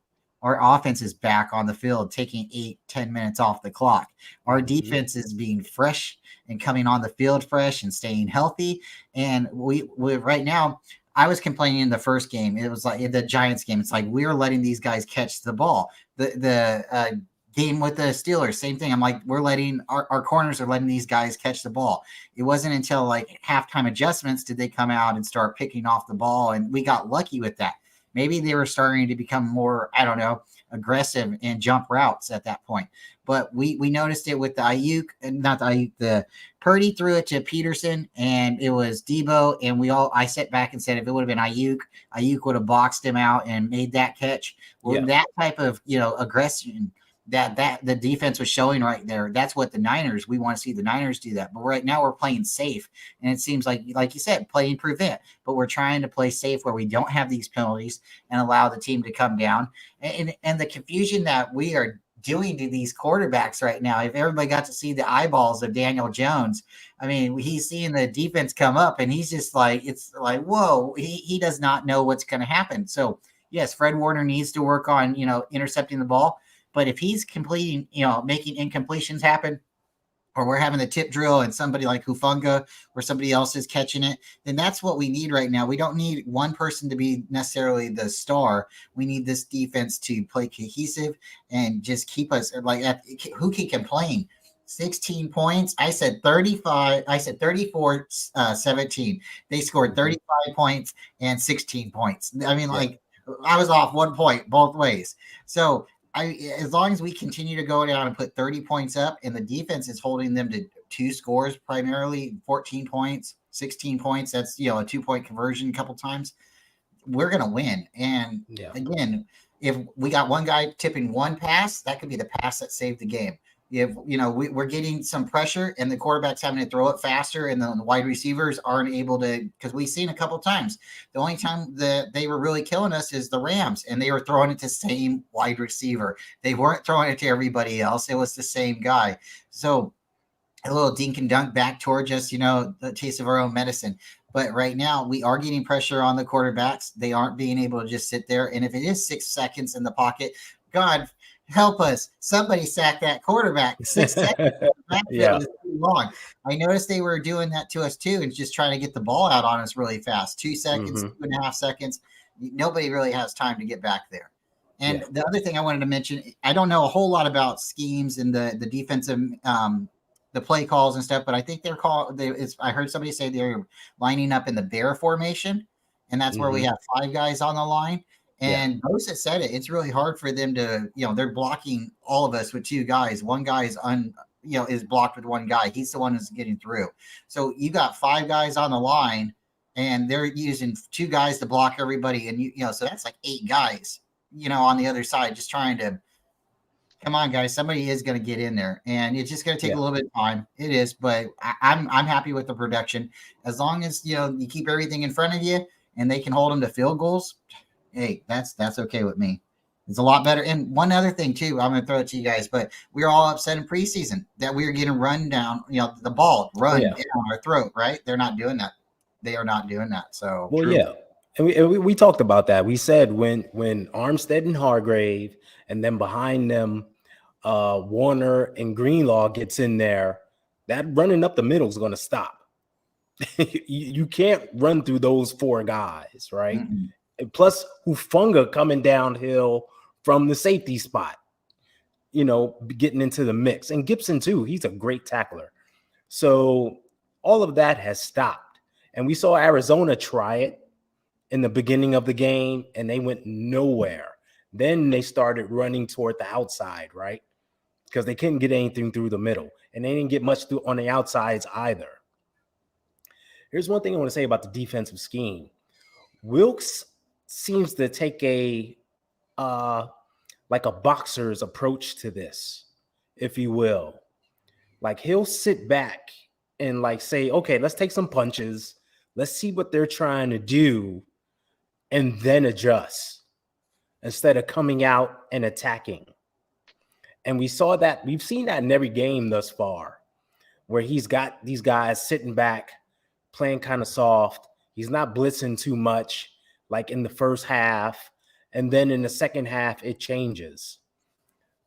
our offense is back on the field, taking 8-10 minutes off the clock. Our defense is being fresh and coming on the field fresh and staying healthy. And we right now, I was complaining in the first game. It was like in the Giants game. It's like we're letting these guys catch the ball. The game with the Steelers, same thing. I'm like, we're letting our corners are letting these guys catch the ball. It wasn't until like halftime adjustments did they come out and start picking off the ball, and we got lucky with that. Maybe they were starting to become more, I don't know, aggressive and jump routes at that point. But we noticed it with the Ayuk, not the Ayuk, the Purdy threw it to Peterson, and it was Debo. And I sat back and said, if it would have been Ayuk would have boxed him out and made that catch. Well, that type of aggression that the defense was showing right there, that's what the Niners, we want to see the Niners do that. But right now we're playing safe, and it seems like you said, playing prevent, but we're trying to play safe where we don't have these penalties and allow the team to come down. And the confusion that we are doing to these quarterbacks right now, if everybody got to see the eyeballs of Daniel Jones, I mean, he's seeing the defense come up and he's just like, it's like, whoa, he does not know what's going to happen. So yes, Fred Warner needs to work on, intercepting the ball. But if he's completing, making incompletions happen, or we're having the tip drill and somebody like Hufanga or somebody else is catching it, then that's what we need right now. We don't need one person to be necessarily the star. We need this defense to play cohesive and just keep us who can complain? 16 points. I said 35. I said 34, 17. They scored 35 points and 16 points. I mean, I was off 1 point both ways. So as long as we continue to go down and put 30 points up, and the defense is holding them to 2 scores, primarily 14 points, 16 points, that's, a 2-point conversion a couple times, we're going to win. And again, if we got one guy tipping one pass, that could be the pass that saved the game. If, we're getting some pressure and the quarterback's having to throw it faster and the wide receivers aren't able to, because we've seen a couple times, the only time that they were really killing us is the Rams, and they were throwing it to the same wide receiver. They weren't throwing it to everybody else. It was the same guy. So a little dink and dunk back towards us, the taste of our own medicine. But right now we are getting pressure on the quarterbacks. They aren't being able to just sit there. And if it is 6 seconds in the pocket, God help us. Somebody sack that quarterback. 6 seconds. Is too long. I noticed they were doing that to us too, and just trying to get the ball out on us really fast. 2 seconds, 2.5 seconds. Nobody really has time to get back there. And the other thing I wanted to mention, I don't know a whole lot about schemes and the defensive the play calls and stuff, but I think they're called. I heard somebody say they're lining up in the bear formation, and that's where we have 5 guys on the line. And Bosa said it. It's really hard for them to, they're blocking all of us with 2 guys. One guy is is blocked with 1 guy. He's the one who's getting through. So you got 5 guys on the line, and they're using 2 guys to block everybody. And so that's like 8 guys, on the other side, just trying to. Come on, guys. Somebody is going to get in there, and it's just going to take a little bit of time. It is, but I'm happy with the production. As long as you keep everything in front of you, and they can hold them to field goals. Hey, that's okay with me. It's a lot better. And one other thing too, I'm going to throw it to you guys, but we were all upset in preseason that we were getting run down. The ball run down our throat. Right? They're not doing that. They are not doing that. So and we talked about that. We said when Armstead and Hargrave, and then behind them, Warner and Greenlaw gets in there, that running up the middle is going to stop. You can't run through those 4 guys, right? Mm-hmm. And plus Hufanga coming downhill from the safety spot, getting into the mix. And Gibson too, he's a great tackler. So all of that has stopped. And we saw Arizona try it in the beginning of the game, and they went nowhere. Then they started running toward the outside, right? Because they couldn't get anything through the middle, and they didn't get much through on the outsides either. Here's one thing I want to say about the defensive scheme. Wilkes seems to take a boxer's approach to this, if you will. Like, he'll sit back and say, okay, let's take some punches. Let's see what they're trying to do, and then adjust instead of coming out and attacking. And we've seen that in every game thus far, where he's got these guys sitting back, playing kind of soft. He's not blitzing too much, like in the first half. And then in the second half, it changes.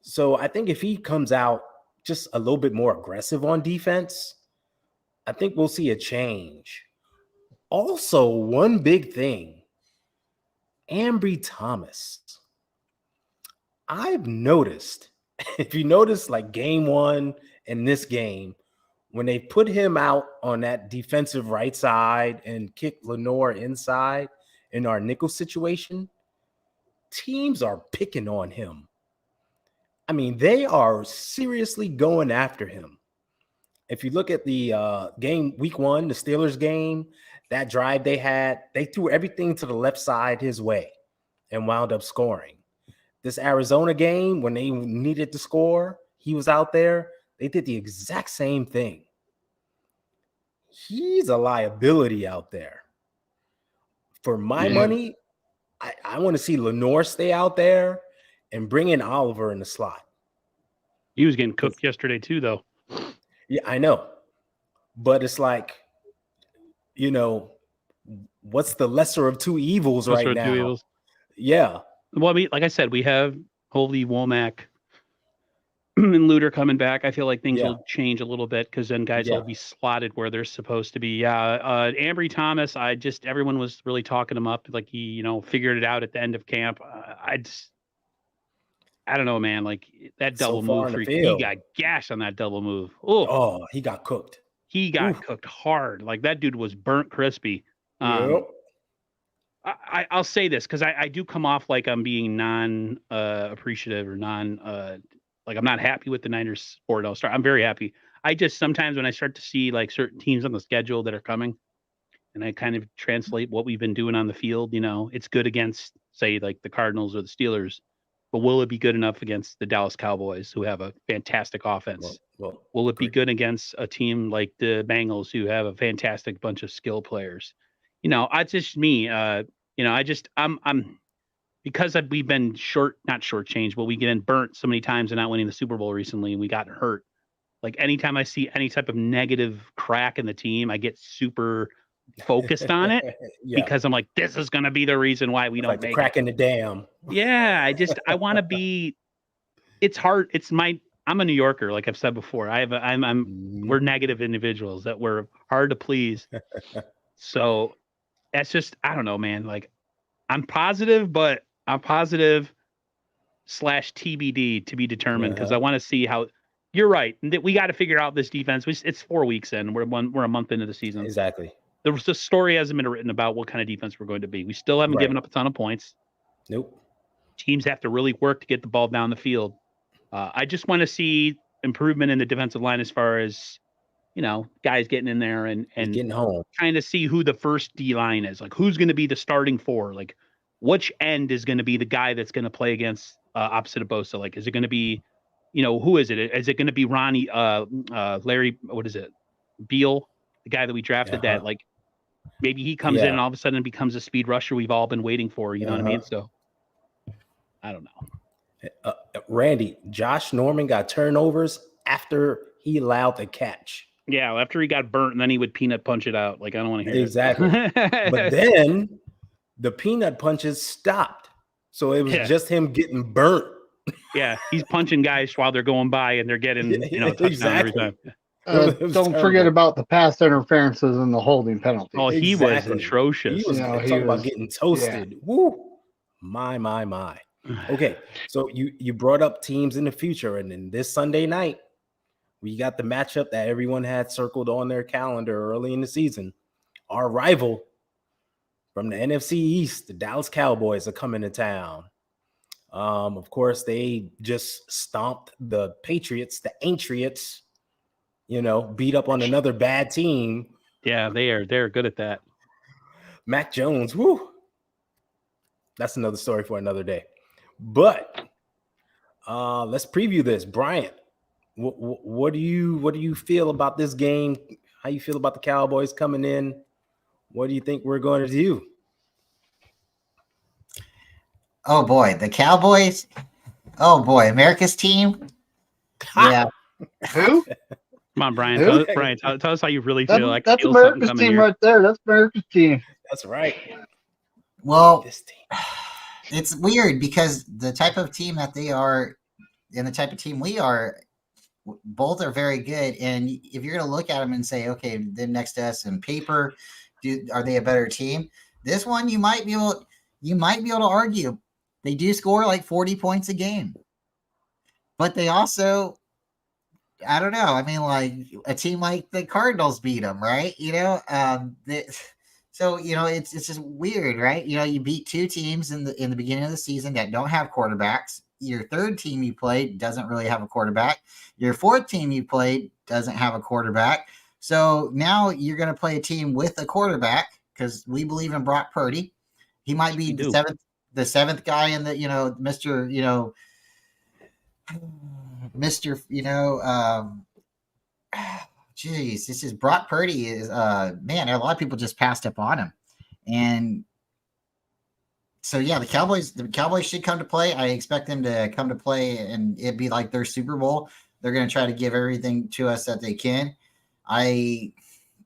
So I think if he comes out just a little bit more aggressive on defense, I think we'll see a change. Also, one big thing, Ambry Thomas. I've noticed, if you notice, like game 1 in this game, when they put him out on that defensive right side and kick Lenore inside in our nickel situation, teams are picking on him. I mean, they are seriously going after him. If you look at the game week 1, the Steelers game, that drive they had, they threw everything to the left side his way and wound up scoring. This Arizona game, when they needed to score, he was out there. They did the exact same thing. He's a liability out there. For my money, I want to see Lenore stay out there and bring in Oliver in the slot. He was getting cooked yesterday too, though. Yeah, I know. But it's like, what's the lesser of two evils right now? Yeah. Well, I mean, like I said, we have Hovey, Womack, and Luter coming back. I feel like things will change a little bit because then guys will be slotted where they're supposed to be. Yeah. Ambry Thomas, everyone was really talking him up. Like he, figured it out at the end of camp. I don't know, man. Like that double move, he got gashed on that double move. Oh, he got cooked. He got cooked hard. Like that dude was burnt crispy. I'll say this because I do come off like I'm being appreciative or like I'm not happy with the Niners 4-0 start. I'm very happy. I just sometimes when I start to see like certain teams on the schedule that are coming, and I kind of translate what we've been doing on the field, it's good against, say, like the Cardinals or the Steelers, but will it be good enough against the Dallas Cowboys, who have a fantastic offense? Will it be good against a team like the Bengals, who have a fantastic bunch of skill players? It's just me. I'm because we've been not shortchanged, but we get burnt so many times and not winning the Super Bowl recently, and we got hurt. Like anytime I see any type of negative crack in the team, I get super focused on it because I'm like, this is going to be the reason why we don't make the crack in the dam. Yeah, I want to be. It's hard. I'm a New Yorker, like I've said before. We're negative individuals that we're hard to please. So that's just, I don't know, man. Like I'm positive, but I'm positive / TBD to be determined because I want to see how. You're right. We got to figure out this defense. It's 4 weeks in. We're a month into the season. Exactly. The story hasn't been written about what kind of defense we're going to be. We still haven't given up a ton of points. Nope. Teams have to really work to get the ball down the field. I just want to see improvement in the defensive line as far as, guys getting in there and getting home. Kind of see who the first D line is. Like who's going to be the starting 4? Like which end is going to be the guy that's going to play against opposite of Bosa? Like, is it going to be, who is it? Is it going to be Ronnie, Larry, what is it? Beal, the guy that we drafted that like, maybe he comes in and all of a sudden becomes a speed rusher we've all been waiting for. You know what I mean? So I don't know. Randy, Josh Norman got turnovers after he allowed the catch. Yeah, after he got burnt, and then he would peanut punch it out. Like, I don't want to hear it. But then the peanut punches stopped. So it was just him getting burnt. Yeah, he's punching guys while they're going by, and they're getting, touchdown every time. Don't forget about the pass interferences and the holding penalty. Oh, he was atrocious. He was talking about getting toasted. Yeah. Woo! My. Okay, so you brought up teams in the future, and then this Sunday night, we got the matchup that everyone had circled on their calendar early in the season. Our rival from the NFC East, the Dallas Cowboys, are coming to town. Of course, they just stomped the Patriots, the Aintriots, beat up on another bad team. Yeah, they're good at that. Mac Jones, whoo. That's another story for another day. But let's preview this. Bryant, what do you feel about this game? How you feel about the Cowboys coming in? What do you think we're going to do? Oh boy, the Cowboys. Oh boy, America's team. Yeah. Who? Come on, Brian. Tell us how you really feel. That's America's team right there. That's America's team. That's right. Well, this team. It's weird because the type of team that they are and the type of team we are, both are very good. And if you're going to look at them and say, okay, then next to us in paper, Are they a better team? This one you might be able to argue they do score like 40 points a game, but they also, I don't know. I mean, like a team like the Cardinals beat them, right? So it's just weird, right? You beat two teams in the beginning of the season that don't have quarterbacks. Your third team you played doesn't really have a quarterback. Your fourth team you played doesn't have a quarterback. So now you're going to play a team with a quarterback because we believe in Brock Purdy. He might be the seventh guy in the Mr. Geez, this is Brock Purdy is man, a lot of people just passed up on him. And so yeah, the Cowboys should come to play. I expect them to come to play and it'd be like their Super Bowl. They're going to try to give everything to us that they can. I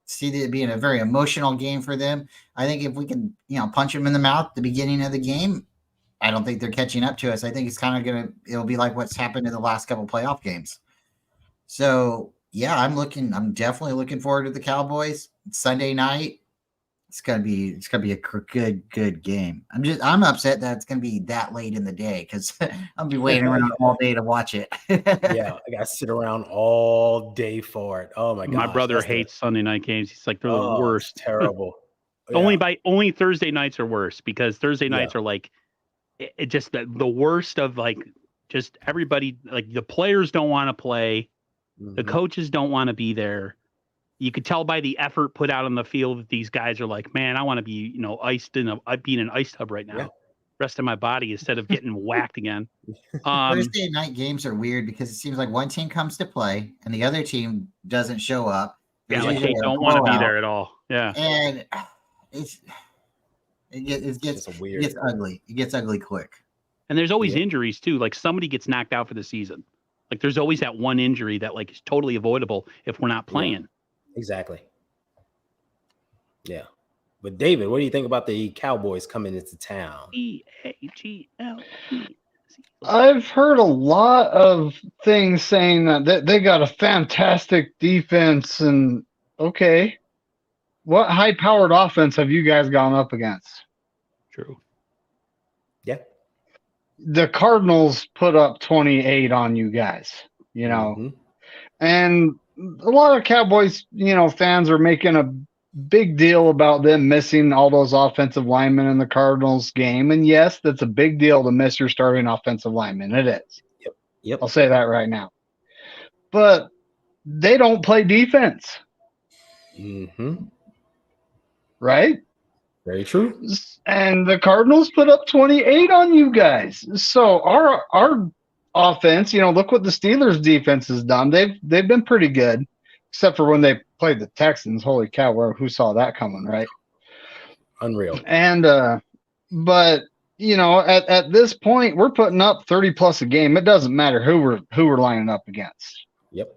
see it being a very emotional game for them. I think if we can, punch them in the mouth at the beginning of the game, I don't think they're catching up to us. I think it's kind of it'll be like what's happened in the last couple playoff games. So yeah, I'm definitely looking forward to the Cowboys. It's Sunday night. It's gonna be a good game. I'm upset that it's gonna be that late in the day because I'll be waiting around all day to watch it. Yeah, I gotta sit around all day for it. Oh my god, my brother hates Sunday night games. He's like, they're the worst. It's terrible. Only Thursday nights are worse because Thursday nights are like it just the worst of like just everybody, like the players don't want to play, the coaches don't want to be there. You could tell by the effort put out on the field that these guys are like, man, I want to be, I'd be in an ice tub right now. Yeah. Rest of my body instead of getting whacked again. Thursday night games are weird because it seems like one team comes to play and the other team doesn't show up. Yeah, like they don't want to be there at all. Yeah, and it gets ugly. It gets ugly quick. And there's always injuries too. Like somebody gets knocked out for the season. Like there's always that one injury that like is totally avoidable if we're not playing. Yeah. Exactly. Yeah. But David, what do you think about the Cowboys coming into town? EAGLE. I've heard a lot of things saying that they got a fantastic defense and okay. What high-powered offense have you guys gone up against? True. Yeah. The Cardinals put up 28 on you guys, and a lot of Cowboys, fans are making a big deal about them missing all those offensive linemen in the Cardinals game. And yes, that's a big deal to miss your starting offensive lineman. It is. Yep. I'll say that right now. But they don't play defense. Right? Very true. And the Cardinals put up 28 on you guys. So our offense, look what the Steelers defense has done. They've been pretty good, except for when they played the Texans. Holy cow, who saw that coming, right? Unreal. And but at this point, we're putting up 30 plus a game. It doesn't matter who we're lining up against. Yep.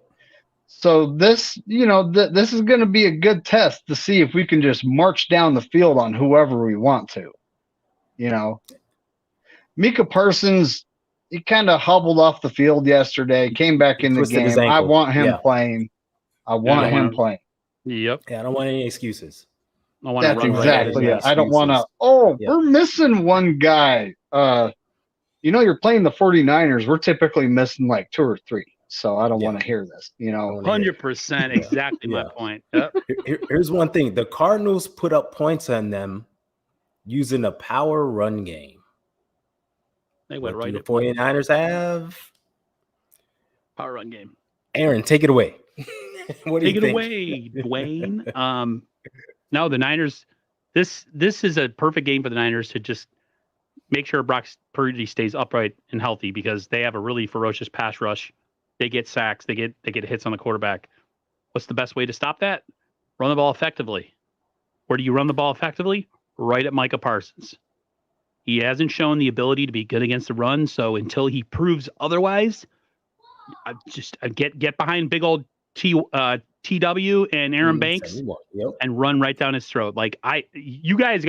So this, this is going to be a good test to see if we can just march down the field on whoever we want to. Micah Parsons, he kind of hobbled off the field yesterday, came back in the game. I want him playing. I want him playing. Yep. Yeah, I don't want any excuses. That's exactly it. I don't want to, we're missing one guy. You're playing the 49ers. We're typically missing like 2 or 3. So I don't want to hear this, 100%. Exactly my point. Yep. Here's one thing. The Cardinals put up points on them using a power run game. They went right. The 49ers have power run game. Aaron, take it away. What do you think? Take it away, Dwayne. No, the Niners. This is a perfect game for the Niners to just make sure Brock Purdy stays upright and healthy because they have a really ferocious pass rush. They get sacks. They get hits on the quarterback. What's the best way to stop that? Run the ball effectively. Where do you run the ball effectively? Right at Micah Parsons. He hasn't shown the ability to be good against the run, so until he proves otherwise, I get behind big old TW and Aaron Banks and run right down his throat. Like you guys.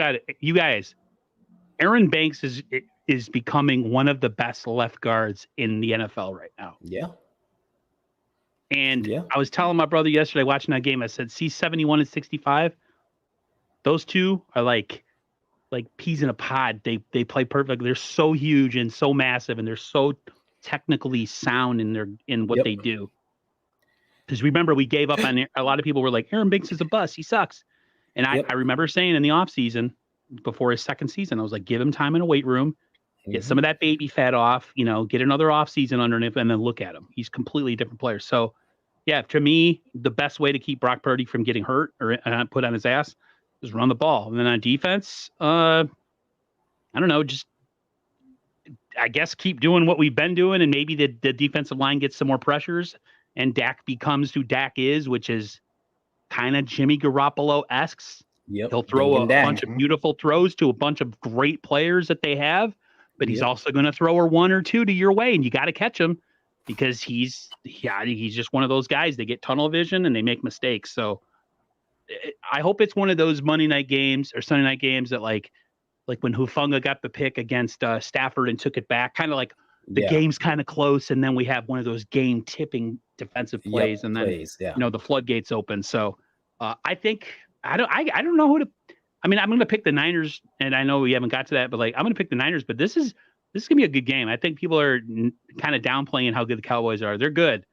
Aaron Banks is becoming one of the best left guards in the NFL right now. Yeah. And I was telling my brother yesterday watching that game, I said, see 71 and 65. those two are like peas in a pod. They play perfect. They're so huge and so massive, and they're so technically sound in what they do. Because remember, we gave up on a lot of people were like, Aaron Binks is a bust. He sucks. And I remember saying in the offseason, before his second season, I was like, give him time in a weight room, get some of that baby fat off, get another offseason underneath, and then look at him. He's completely a different player. So, yeah, to me, the best way to keep Brock Purdy from getting hurt or put on his ass is run the ball. And then on defense, I don't know, just I guess keep doing what we've been doing, and maybe the defensive line gets some more pressures, and Dak becomes who Dak is, which is kind of Jimmy Garoppolo-esque. Yep. He'll throw a bunch of beautiful throws to a bunch of great players that they have, but he's also going to throw her one or two to your way, and you got to catch him because he's just one of those guys. They get tunnel vision and they make mistakes. So I hope it's one of those Monday night games or Sunday night games that like when Hufanga got the pick against Stafford and took it back, kind of like the game's kind of close, and then we have one of those game tipping defensive plays, and then the floodgates open. So I think I don't know who to. I mean, I'm going to pick the Niners, and I know we haven't got to that, but I'm going to pick the Niners. But this is gonna be a good game. I think people are kind of downplaying how good the Cowboys are. They're good,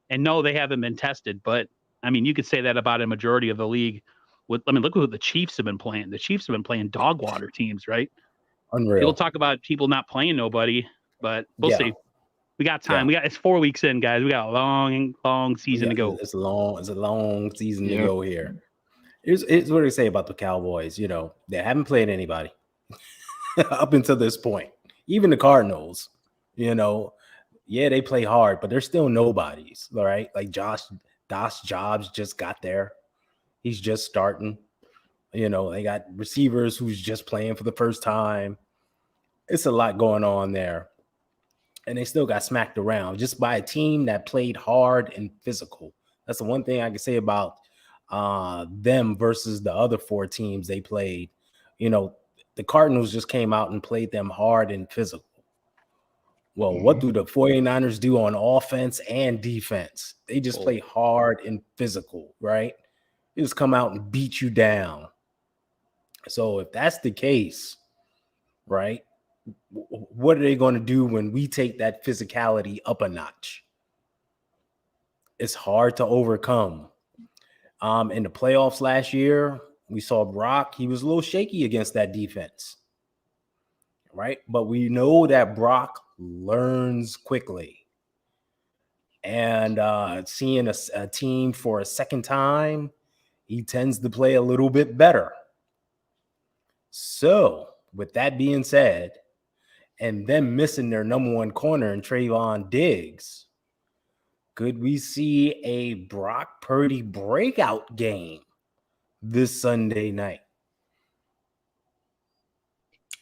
and no, they haven't been tested. But I mean, you could say that about a majority of the league. Look at what the Chiefs have been playing. The Chiefs have been playing dog water teams, right? Unreal. People talk about people not playing nobody, but we'll see. We got time. It's 4 weeks in, guys. We got a long season to go. It's a long season to go here. Here's what I say about the Cowboys. They haven't played anybody up until this point. Even the Cardinals, they play hard, but they're still nobodies. All right. Like Josh Jobs just got there. He's just starting. They got receivers who's just playing for the first time. It's a lot going on there. And they still got smacked around just by a team that played hard and physical. That's the one thing I can say about them versus the other 4 teams they played. The Cardinals just came out and played them hard and physical. Well, what do the 49ers do on offense and defense? They just play hard and physical, right? They just come out and beat you down. So if that's the case, right, what are they going to do when we take that physicality up a notch? It's hard to overcome. In the playoffs last year, we saw Brock. He was a little shaky against that defense, right? But we know that Brock learns quickly. And seeing a team for a second time, he tends to play a little bit better. So, with that being said, and them missing their number one corner in Trayvon Diggs, could we see a Brock Purdy breakout game this Sunday night?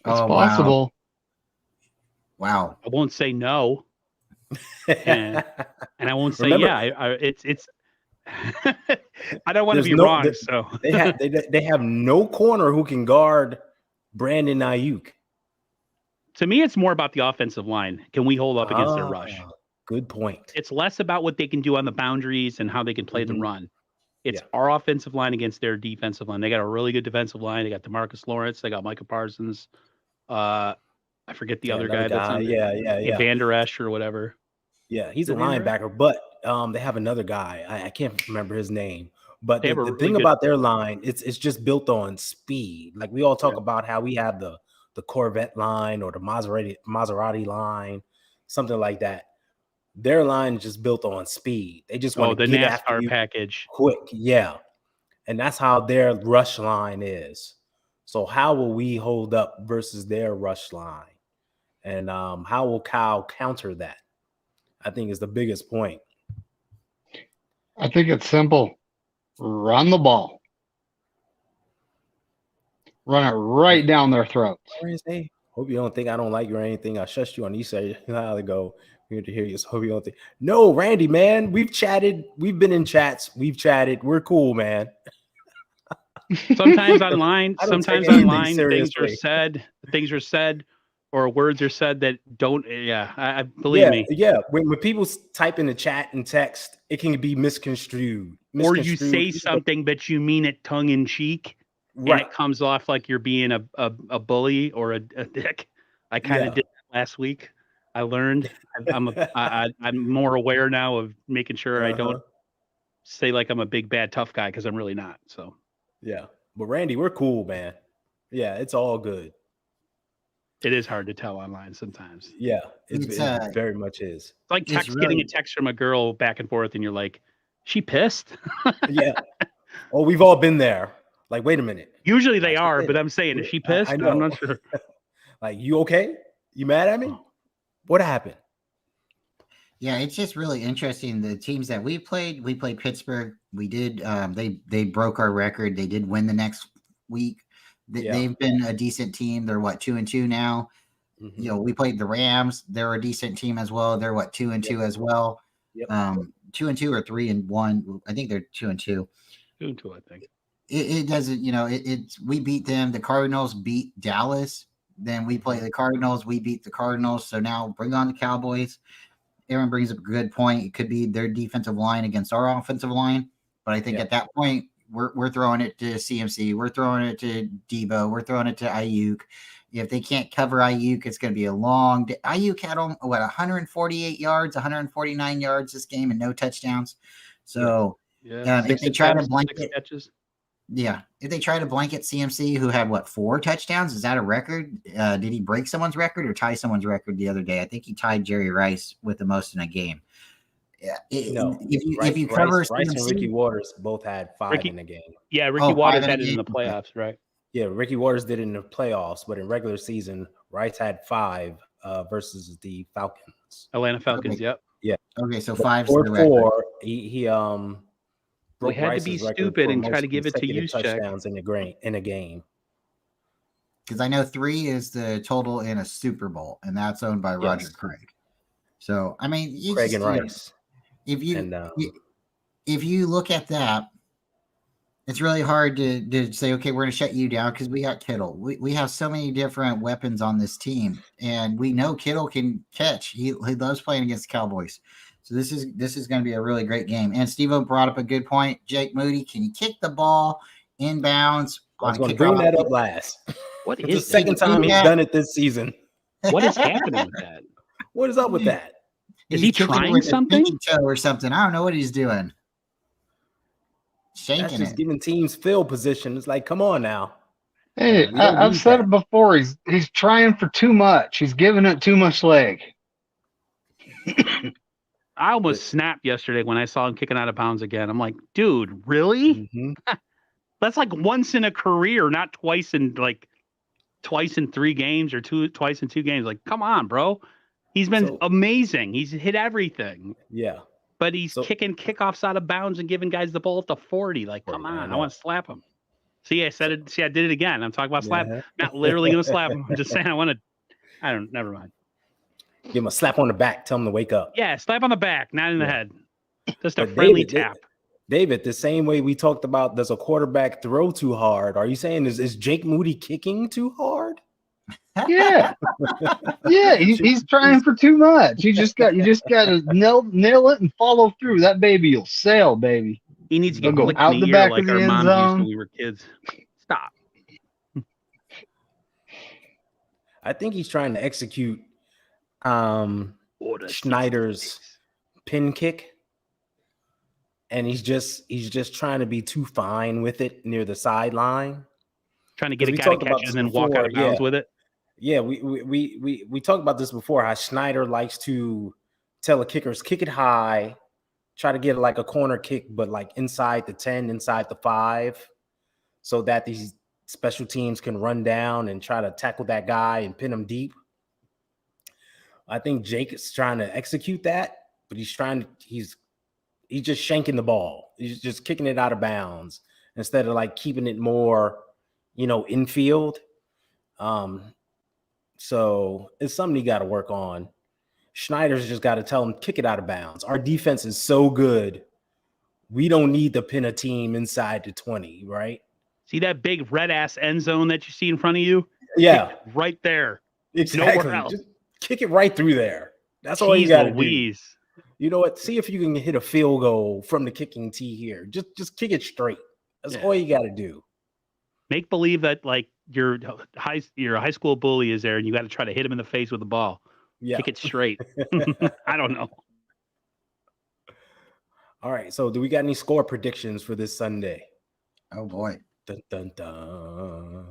It's possible. Wow. I won't say no. and I won't say it's I don't want to be wrong. So they have no corner who can guard Brandon Ayuk. To me, it's more about the offensive line. Can we hold up against their rush? Good point. It's less about what they can do on the boundaries and how they can play the run. It's our offensive line against their defensive line. They got a really good defensive line. They got DeMarcus Lawrence. They got Micah Parsons. I forget the other guy. That's on Van Der Esch or whatever. Yeah, he's a linebacker, but they have another guy. I can't remember his name. But the thing about their line, it's just built on speed. Like we all talk about how we have the Corvette line or the Maserati line, something like that. Their line is just built on speed. They just want to get after you package quick. Yeah. And that's how their rush line is. So how will we hold up versus their rush line? And how will Kyle counter that? I think is the biggest point. I think it's simple. Run the ball. Run it right down their throats. Hope you don't think I don't like you or anything. I shushed you on you say how to go. Here to hear you. So hope you don't think. No, Randy, man, we've chatted. We've been in chats. We've chatted. We're cool, man. Sometimes online, things are said, or words are said that don't. Yeah, I believe me. Yeah, when people type in the chat and text, it can be misconstrued. Or you say something, but you mean it tongue in cheek. and it comes off like you're being a bully or a dick. I kind of did that last week. I learned. I'm more aware now of making sure I don't say like I'm a big bad tough guy, because I'm really not. So yeah, but Randy, we're cool, man. Yeah, it's all good. It is hard to tell online sometimes. Yeah, it very much is. It's like getting a text from a girl back and forth, and you're like, she pissed? Yeah. Oh, we've all been there. Like, wait a minute. Usually they are, but I'm saying, is she pissed? I'm not sure. Like, you okay? You mad at me? What happened? Yeah, it's just really interesting. The teams that we played Pittsburgh. We did. They broke our record. They did win the next week. They've been a decent team. They're 2-2 now. Mm-hmm. You know, we played the Rams. They're a decent team as well. They're 2-2 as well. Yep. 2-2 or 3-1. I think they're 2-2. 2-2, I think. It doesn't. You know, it's we beat them. The Cardinals beat Dallas. Then we play the Cardinals. We beat the Cardinals. So now bring on the Cowboys. Aaron brings up a good point. It could be their defensive line against our offensive line. But I think at that point, we're throwing it to CMC. We're throwing it to Debo. We're throwing it to Ayuk. If they can't cover Ayuk, it's going to be a long day. Ayuk had 148 yards, 149 yards this game and no touchdowns. So if they try to blanket catches. Yeah, if they try to blanket CMC, who had 4 touchdowns, is that a record? Did he break someone's record or tie someone's record the other day? I think he tied Jerry Rice with the most in a game. Yeah, if you cover Rice and Ricky Waters both had 5 in a game. Yeah, Ricky Waters had it in the playoffs, right? Yeah, Ricky Waters did it in the playoffs, but in regular season, Rice had 5 versus the Falcons. Atlanta Falcons. Okay. Yep. Yeah. Okay, so 5 or 4. He we had to be stupid and try to give it to you, touchdowns in a game. Because I know 3 is the total in a Super Bowl, and that's owned by Roger Craig. So I mean, Craig and Rice. If you look at that, it's really hard to say, okay, we're going to shut you down because we got Kittle. We have so many different weapons on this team, and we know Kittle can catch. He loves playing against the Cowboys. So this is going to be a really great game. And Steve-O brought up a good point. Jake Moody, can you kick the ball inbounds? I was going to bring that up last. What is the second time he's done it this season? What is happening with that? What is up with that? Is he trying something? Toe or something? I don't know what he's doing. That's just giving teams field position. It's like, come on now. Hey, I've said it before. He's trying for too much. He's giving it too much leg. I almost snapped yesterday when I saw him kicking out of bounds again. I'm like, dude, really? Mm-hmm. That's like once in a career, not twice in 3 games or twice in 2 games. Like, come on, bro. He's been amazing. He's hit everything. Yeah. But he's kicking kickoffs out of bounds and giving guys the ball at the 40. Like, come on. I want to slap him. See, I said it. See, I did it again. I'm talking about slap. Not literally going to slap him. I'm just saying never mind. Give him a slap on the back. Tell him to wake up. Yeah, slap on the back, not in the head. Just a friendly tap. David, the same way we talked about, does a quarterback throw too hard? Are you saying is Jake Moody kicking too hard? Yeah, yeah. He's trying for too much. You just got to nail it and follow through. That baby will sail, baby. He needs to get clicked in the ear like our moms used when we were kids. Stop. I think he's trying to execute Schneider's pin kick, and he's just trying to be too fine with it near the sideline, trying to get a guy to catch it and then walk out of bounds with it. Yeah, we talked about this before. How Schneider likes to tell the kickers kick it high, try to get like a corner kick, but like inside the 10, inside the 5, so that these special teams can run down and try to tackle that guy and pin him deep. I think Jake is trying to execute that, but he's just shanking the ball. He's just kicking it out of bounds instead of like keeping it more, infield. So it's something you got to work on. Schneider's just got to tell him, kick it out of bounds. Our defense is so good. We don't need to pin a team inside the 20, right? See that big red ass end zone that you see in front of you? Yeah. Right there. Exactly. Nowhere else. Just kick it right through there. That's all you got to do. You know what? See if you can hit a field goal from the kicking tee here. Just kick it straight. That's all you got to do. Make believe that like your high school bully is there, and you got to try to hit him in the face with the ball. Yeah. Kick it straight. I don't know. All right. So, do we got any score predictions for this Sunday? Oh boy. Dun, dun, dun.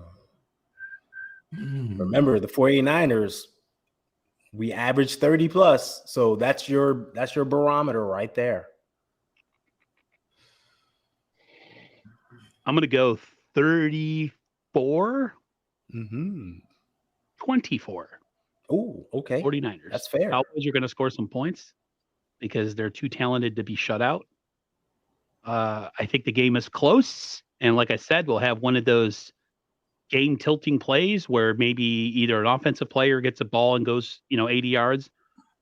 Remember, the 49ers, we average 30 plus. So that's your barometer right there. I'm going to go 34. 24. Oh, okay. 49ers. That's fair. Cowboys are going to score some points because they're too talented to be shut out. I think the game is close. And like I said, we'll have one of those game tilting plays where maybe either an offensive player gets a ball and goes, 80 yards,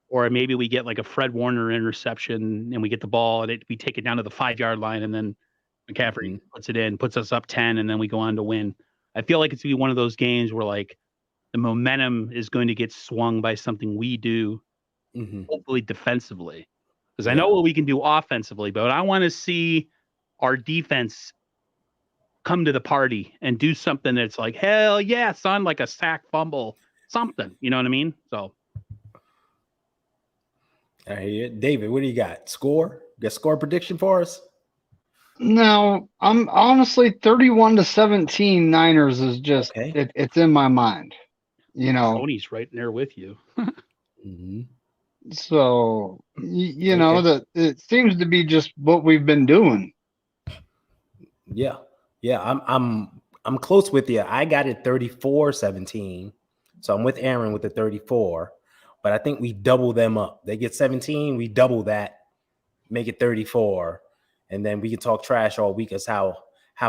or maybe we get like a Fred Warner interception and we get the ball and we take it down to the 5-yard line, and then McCaffrey puts it in, puts us up 10, and then we go on to win. I feel like it's going to be one of those games where like the momentum is going to get swung by something we do, hopefully defensively, because I know what we can do offensively, but I want to see our defense come to the party and do something that's like, hell yeah, son, like a sack, fumble, something. You know what I mean? So, all right, David, what do you got? Score? You got score prediction for us? No, I'm honestly 31-17 Niners is just it's in my mind. Tony's right there with you. So know that it seems to be just what we've been doing. Yeah. I'm close with you. I got it 34-17. So I'm with Aaron with the 34, but I think we double them up. They get 17, we double that, make it 34, and then we can talk trash all week as how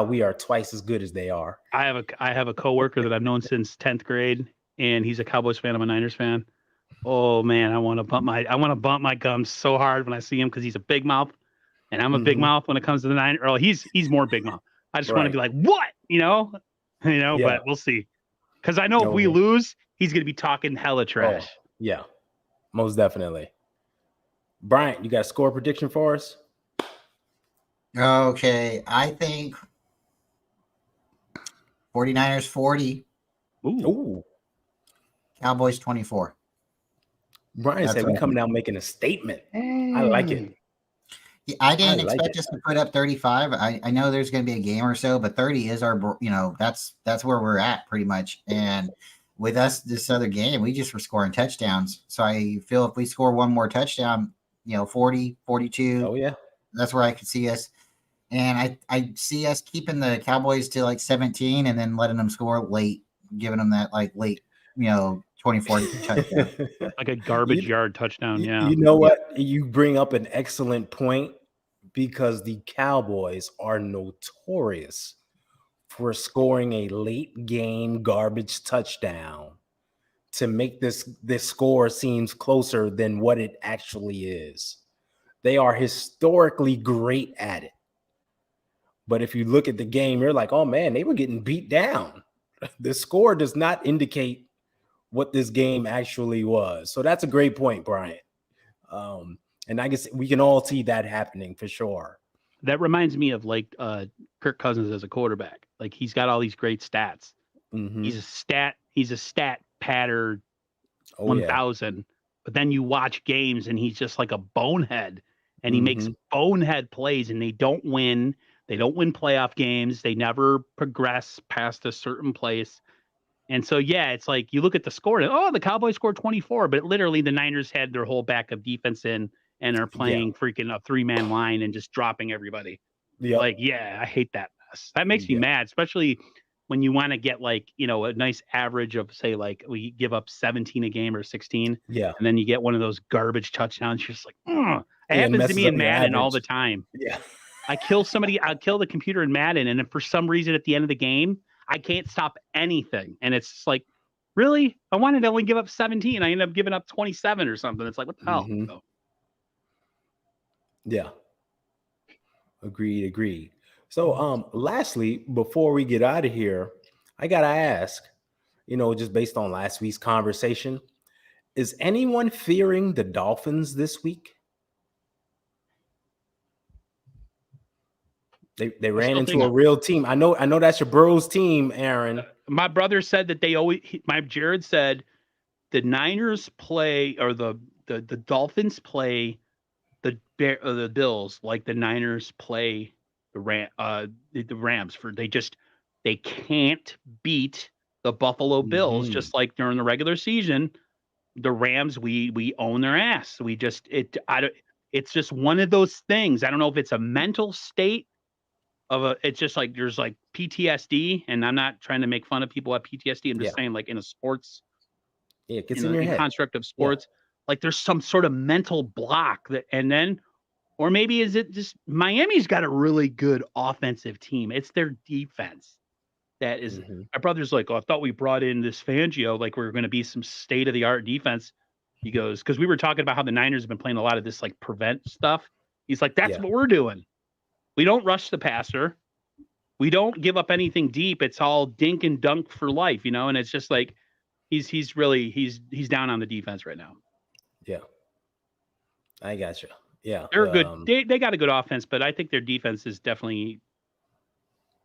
we are twice as good as they are. I have a coworker that I've known since 10th grade, and he's a Cowboys fan. I'm a Niners fan. Oh man, I want to bump my gums so hard when I see him because he's a big mouth, and I'm a big mouth when it comes to the Niners. Or he's more big mouth. I just want to be like, what? But we'll see. Because I know if we lose, he's going to be talking hella trash. Oh, yeah, most definitely. Bryant, you got a score prediction for us? Okay, I think 49ers 40. Ooh. Cowboys 24. Brian said we coming out making a statement. I like it. Yeah, I didn't expect us to put up 35. I know there's going to be a game or so, but 30 is our, that's where we're at pretty much. And with us, this other game, we just were scoring touchdowns. So I feel if we score one more touchdown, 40, 42. Oh, yeah. That's where I could see us. And I see us keeping the Cowboys to like 17 and then letting them score late, giving them that like late, 24 touchdown. Like a garbage yard touchdown. Yeah. You know what? You bring up an excellent point because the Cowboys are notorious for scoring a late game garbage touchdown to make this score seems closer than what it actually is. They are historically great at it. But if you look at the game, you're like, oh man, they were getting beat down. The score does not indicate what this game actually was. So that's a great point, Brian. And I guess we can all see that happening for sure. That reminds me of like Kirk Cousins as a quarterback. Like he's got all these great stats. He's a stat patter 1000. But then you watch games and he's just like a bonehead and he makes bonehead plays and they don't win. They don't win playoff games. They never progress past a certain place. And so, yeah, it's like you look at the score and, the Cowboys scored 24, but literally the Niners had their whole backup defense in and are playing freaking a 3-man line and just dropping everybody. Yep. Like, yeah, I hate that mess. That makes me mad, especially when you want to get like, a nice average of say, like we give up 17 a game or 16. Yeah. And then you get one of those garbage touchdowns. You're just like, it happens to me in Madden all the time. Yeah. I kill the computer in Madden. And if for some reason at the end of the game, I can't stop anything. And it's just like, really? I wanted to only give up 17. I ended up giving up 27 or something. It's like, what the hell? So. Yeah. Agreed. So lastly, before we get out of here, I gotta ask, just based on last week's conversation, is anyone fearing the Dolphins this week? They ran into a real team. I know that's your Burrows team, Aaron. My brother said that Jared said the Niners play, or the Dolphins play the Bills like the Niners play the Rams. They can't beat the Buffalo Bills, just like during the regular season. The Rams, we own their ass. It's just one of those things. I don't know if it's a mental state it's just like there's like PTSD, and I'm not trying to make fun of people who have PTSD. I'm just saying, like, in a sports, it gets in your head. Construct of sports, like there's some sort of mental block or maybe is it just Miami's got a really good offensive team. It's their defense that is. My brother's like, I thought we brought in this Fangio, like we were going to be some state of the art defense. He goes, because we were talking about how the Niners have been playing a lot of this like prevent stuff. He's like, that's what we're doing. We don't rush the passer. We don't give up anything deep. It's all dink and dunk for life, and it's just like he's down on the defense right now. Yeah. I gotcha. Yeah. They're good. They got a good offense, but I think their defense is definitely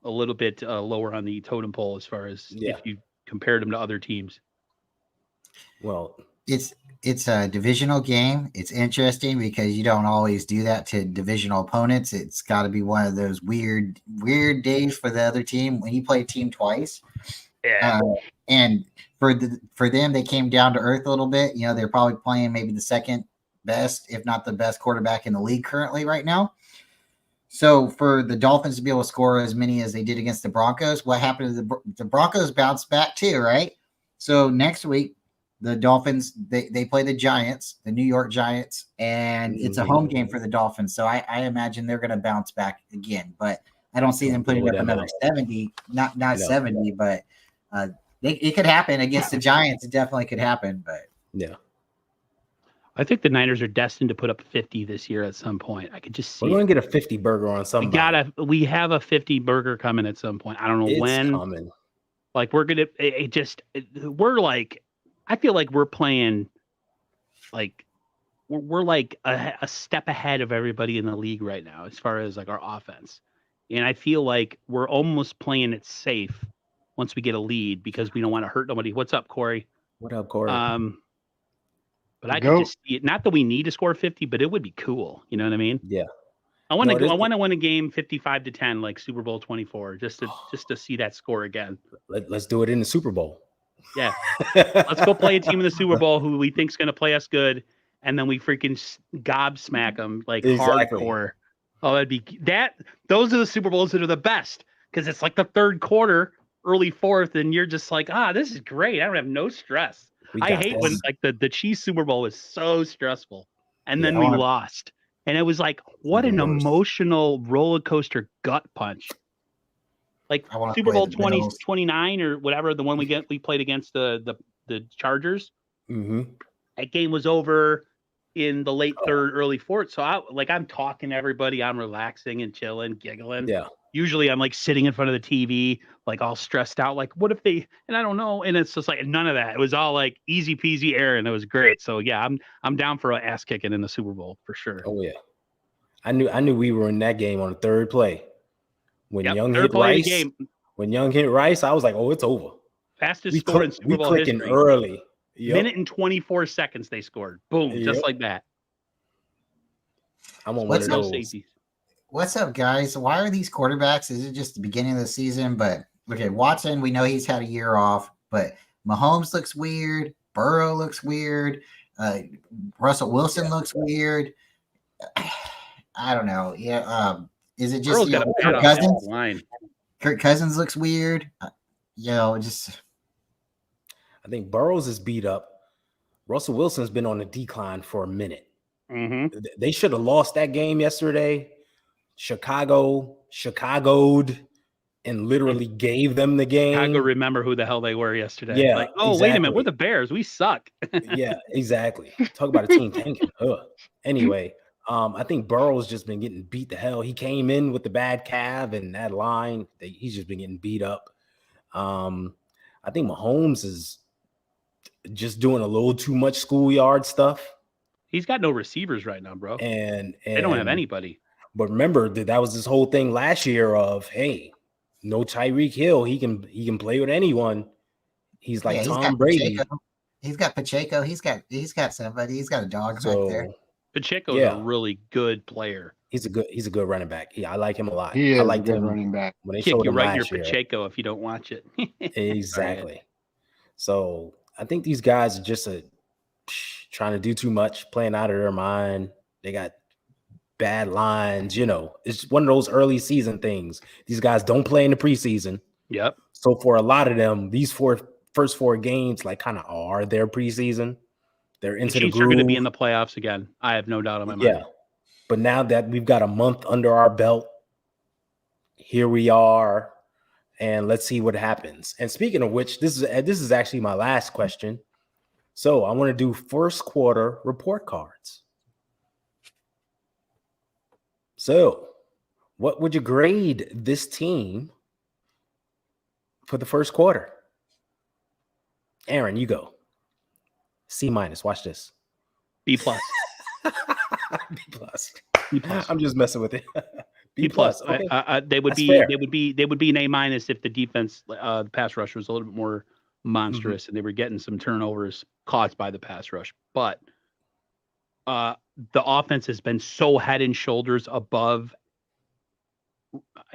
a little bit lower on the totem pole as far as if you compared them to other teams. Well, it's a divisional game. It's interesting because you don't always do that to divisional opponents. It's got to be one of those weird days for the other team when you play a team twice. Yeah. And for them, they came down to earth a little bit. They're probably playing maybe the second best, if not the best quarterback in the league currently right now. So for the Dolphins to be able to score as many as they did against the Broncos, what happened to the Broncos bounced back too, right? So next week, the Dolphins, they play the Giants, the New York Giants, and it's a home game for the Dolphins. So I imagine they're going to bounce back again, but I don't see them putting up another 70, not 70, but it could happen against the Giants. It definitely could happen, but yeah. I think the Niners are destined to put up 50 this year at some point. I could just see. We're going to get a 50 burger on somebody. We have a 50 burger coming at some point. I don't know when. It's coming. Like we're like, I feel like we're playing like we're like a step ahead of everybody in the league right now as far as like our offense. And I feel like we're almost playing it safe once we get a lead because we don't want to hurt nobody. What's up, Corey? What up, Corey? But I could just see it. Not that we need to score 50, but it would be cool. You know what I mean? Yeah. I want to win a game 55-10, like Super Bowl 24, just to see that score again. Let's do it in the Super Bowl. Yeah. Let's go play a team in the Super Bowl who we think's going to play us good, and then we freaking gobsmack them like hardcore. Oh, that'd be that. Those are the Super Bowls that are the best because it's like the third quarter, early fourth, and you're just like, this is great. I don't have no stress. I hate when like the Chiefs Super Bowl was so stressful, and then we lost, and it was like, what an emotional roller coaster gut punch. Like Super Bowl 29 or whatever, the one we played against the Chargers. Mm-hmm. That game was over in the late third, early fourth. So I'm talking to everybody, I'm relaxing and chilling, giggling. Yeah. Usually I'm like sitting in front of the TV, like all stressed out. Like, what if and I don't know. And it's just like none of that. It was all like easy peasy air, and it was great. So yeah, I'm down for an ass kicking in the Super Bowl for sure. Oh yeah. I knew we were in that game on the third play. When Young hit Rice, I was like, "Oh, it's over." Fastest score in Super Bowl history. Early. Yep. Minute and 24 seconds they scored. Boom, just like that. I'm on one of those. What's up, guys? Why are these quarterbacks? Is it just the beginning of the season? But okay, Watson, we know he's had a year off, but Mahomes looks weird. Burrow looks weird. Russell Wilson looks weird. I don't know. Yeah. Is it just Kirk Cousins? Kirk Cousins looks weird. Just. I think Burrows is beat up. Russell Wilson's been on a decline for a minute. Mm-hmm. They should have lost that game yesterday. Chicago'd and literally gave them the game. Chicago remember who the hell they were yesterday. Yeah, like, exactly. Wait a minute, we're the Bears. We suck. Yeah, exactly. Talk about a team tanking. Anyway, I think Burrow's just been getting beat to hell. He came in with the bad calf and that line. He's just been getting beat up. I think Mahomes is just doing a little too much schoolyard stuff. He's got no receivers right now, bro. And they don't have anybody. But remember that was this whole thing last year of, hey, no Tyreek Hill. He can play with anyone. He's like Tom Brady. He's got Pacheco. He's got somebody. He's got a dog back there. Pacheco's a really good player. He's a good running back. Yeah, I like him a lot. He is I like a good running back. When they showed him right near Pacheco if you don't watch it. Exactly. So I think these guys are just trying to do too much, playing out of their mind. They got bad lines. It's one of those early season things. These guys don't play in the preseason. Yep. So for a lot of them, these first four games like kind of are their preseason. They're into the groove. Are going to be in the playoffs again. I have no doubt in my mind. Yeah. But now that we've got a month under our belt, here we are, and let's see what happens. And speaking of which, this is actually my last question. So I want to do first quarter report cards. So what would you grade this team for the first quarter? Aaron, you go. C-. Watch this. B+. B+. I'm just messing with it. B+. Okay. They would be an A- if the defense, the pass rush was a little bit more monstrous and they were getting some turnovers caused by the pass rush. But the offense has been so head and shoulders above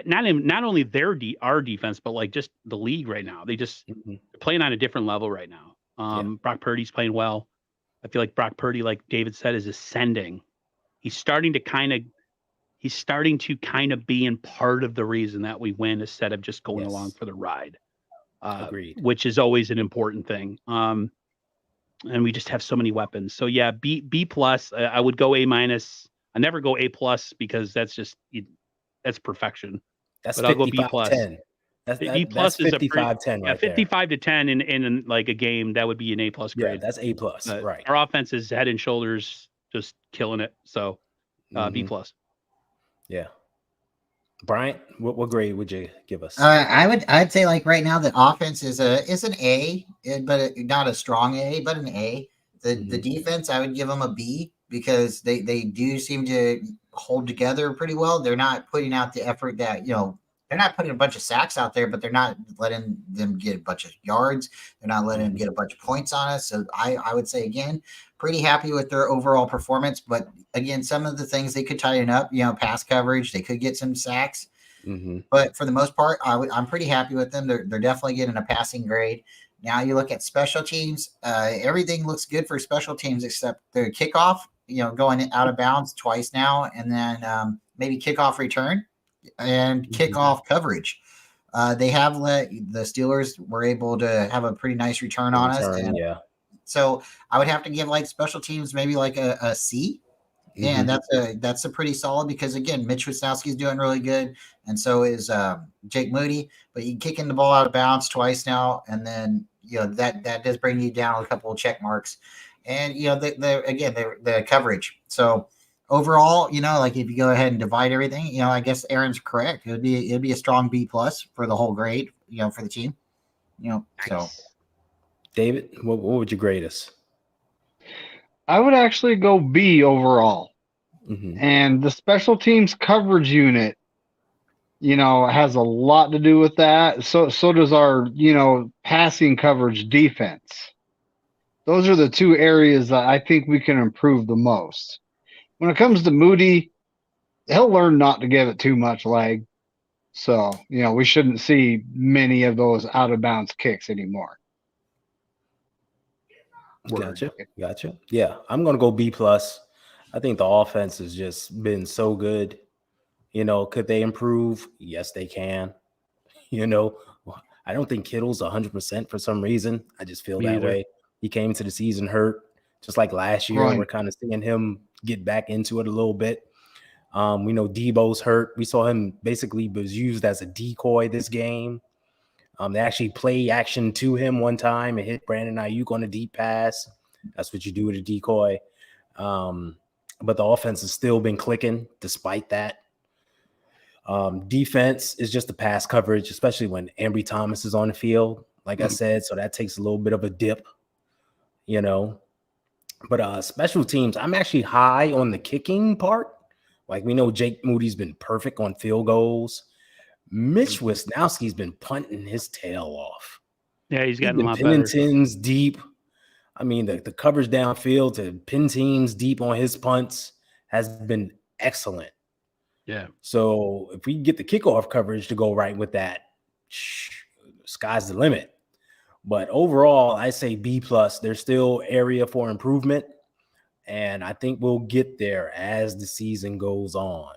not only our defense, but like just the league right now. They just playing on a different level right now. Brock Purdy's playing well. I feel like Brock Purdy, like David said, is ascending. He's starting to kind of be in part of the reason that we win instead of just going along for the ride. Agreed. Which is always an important thing. And we just have so many weapons. So yeah, B+. I would go A-. I never go A+ because that's perfection. I'll go B+. 10. B+ that's is 55-10 right 55 to 10 in like a game. That would be an A+ grade. Yeah, that's A+, right. Our offense is head and shoulders, just killing it. So B+. Yeah. Bryant, what grade would you give us? I'd say like right now the offense is an A, but not a strong A, but an A. The defense, I would give them a B because they do seem to hold together pretty well. They're not putting out the effort that, they're not putting a bunch of sacks out there, but they're not letting them get a bunch of yards. They're not letting them get a bunch of points on us. So I would say, again, pretty happy with their overall performance. But again, some of the things they could tighten up, pass coverage, they could get some sacks. But for the most part, I'm pretty happy with them. They're definitely getting a passing grade. Now you look at special teams, everything looks good for special teams except the kickoff, going out of bounds twice now, and then maybe kickoff return and kickoff coverage. They have let the Steelers were able to have a pretty nice return on us. And so I would have to give like special teams maybe like a C. And that's a pretty solid because again, Mitch Wisnowski's doing really good, and so is Jake Moody. But you kicking the ball out of bounds twice now, and then that does bring you down a couple of check marks, and the coverage. So overall, like if you go ahead and divide everything, I guess Aaron's correct. It'd be a strong B+ for the whole grade, for the team. So David, what would you grade us? I would actually go B overall. And the special teams coverage unit, has a lot to do with that. So does our, passing coverage defense. Those are the two areas that I think we can improve the most. When it comes to Moody, he'll learn not to give it too much leg. So, we shouldn't see many of those out of bounds kicks anymore. Gotcha. Yeah, I'm going to go B+. I think the offense has just been so good. Could they improve? Yes, they can. I don't think Kittle's 100% for some reason. I just feel that way. He came into the season hurt, just like last year. Right. We're kind of seeing him get back into it a little bit. We know Debo's hurt. We saw him basically was used as a decoy this game. They actually play action to him one time and hit Brandon Ayuk on a deep pass. That's what you do with a decoy. But the offense has still been clicking despite that. Defense is just the pass coverage, especially when Ambry Thomas is on the field, like I said. So that takes a little bit of a dip, But special teams, I'm actually high on the kicking part, Like we know Jake Moody's been perfect on field goals. Mitch Wisnowski's been punting his tail off. Yeah, he's gotten a been lot pinning better. tins deep. I mean, the coverage downfield to pin teams deep on his punts has been excellent. Yeah. So if we can get the kickoff coverage to go right with that, sky's the limit. But overall, I say B+. There's still area for improvement. And I think we'll get there as the season goes on.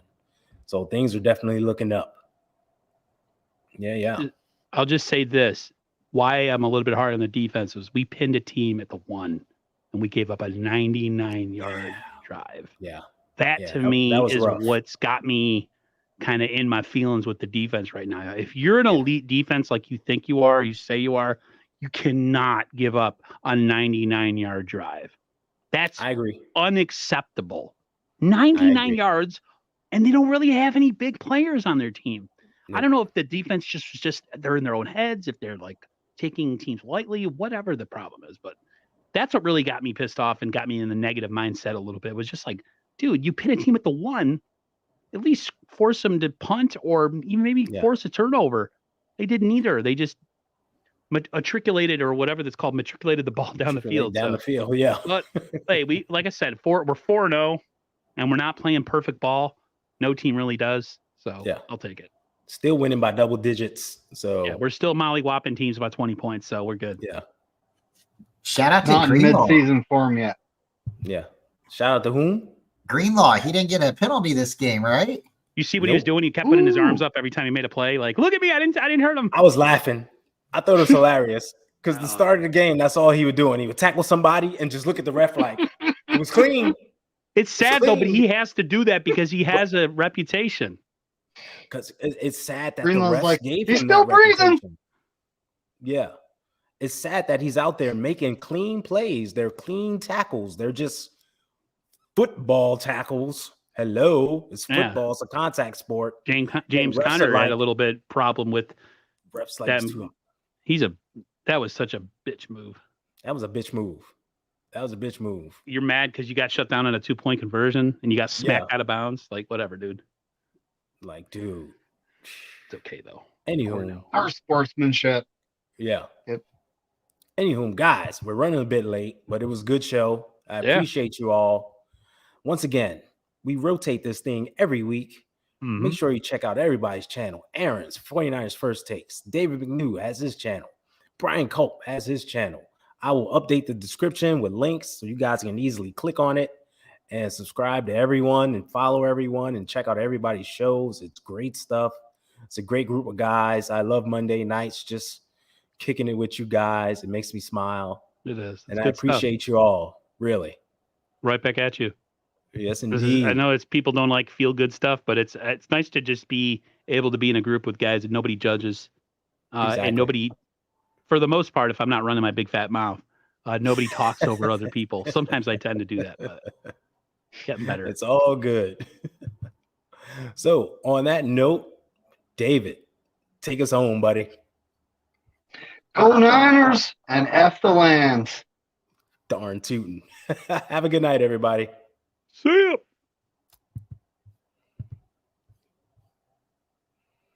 So things are definitely looking up. Yeah. I'll just say this. Why I'm a little bit hard on the defense was we pinned a team at the 1 and we gave up a 99-yard drive. Yeah. That to me is rough. What's got me kind of in my feelings with the defense right now. If you're an elite defense like you think you are, you say you are, you cannot give up a 99-yard drive. That's I agree. Unacceptable. 99 yards, and they don't really have any big players on their team. Nope. I don't know if the defense just they're in their own heads, if they're like taking teams lightly, whatever the problem is. But that's what really got me pissed off and got me in the negative mindset a little bit. It was just like, dude, you pin a team at the 1, at least force them to punt or even maybe force a turnover. They didn't either. They just matriculated or whatever that's called, matriculated the ball down the field. Yeah. But hey, we like I said, we're 4-0 and we're not playing perfect ball. No team really does. So I'll take it. Still winning by double digits. So yeah, we're still molly-whopping teams by 20 points. So we're good. Yeah. Shout out to not Greenlaw. Mid-season form yet. Yeah. Shout out to whom? Greenlaw. He didn't get a penalty this game, right? You see what he was doing? He kept putting his arms up every time he made a play. Like, look at me. I didn't hurt him. I was laughing. I thought it was hilarious because the start of the game, that's all he was doing. He would tackle somebody and just look at the ref like it was clean. It's sad though, but he has to do that because he has a reputation. Because it's sad that Greenlaw's the refs gave him he's still that breathing. reputation. Yeah. It's sad that he's out there making clean plays. They're clean tackles. They're just football tackles. Hello. It's football. It's a contact sport. James Conner had a little bit problem with refs like them. That was such a bitch move. That was a bitch move. You're mad because you got shut down on a 2-point conversion and you got smacked out of bounds. Like, whatever, dude. Like, dude. It's okay, though. Anywho. Our sportsmanship. Yeah. Yep. Anywho, guys, we're running a bit late, but it was a good show. I appreciate you all. Once again, we rotate this thing every week. Mm-hmm. Make sure you check out everybody's channel. Aaron's 49ers First Takes. David McNew has his channel. Brian Culp has his channel. I will update the description with links so you guys can easily click on it and subscribe to everyone and follow everyone and check out everybody's shows. It's great stuff. It's a great group of guys. I love Monday nights, just kicking it with you guys. It makes me smile. It is. And I appreciate you all, really. Right back at you. Yes, indeed. I know people don't like feel good stuff, but it's nice to just be able to be in a group with guys that nobody judges. And nobody, for the most part, if I'm not running my big fat mouth, nobody talks over other people. Sometimes I tend to do that, but getting better. It's all good. So on that note, David, take us home, buddy. Go Niners and F the Lands. Darn tootin'. Have a good night, everybody. See ya.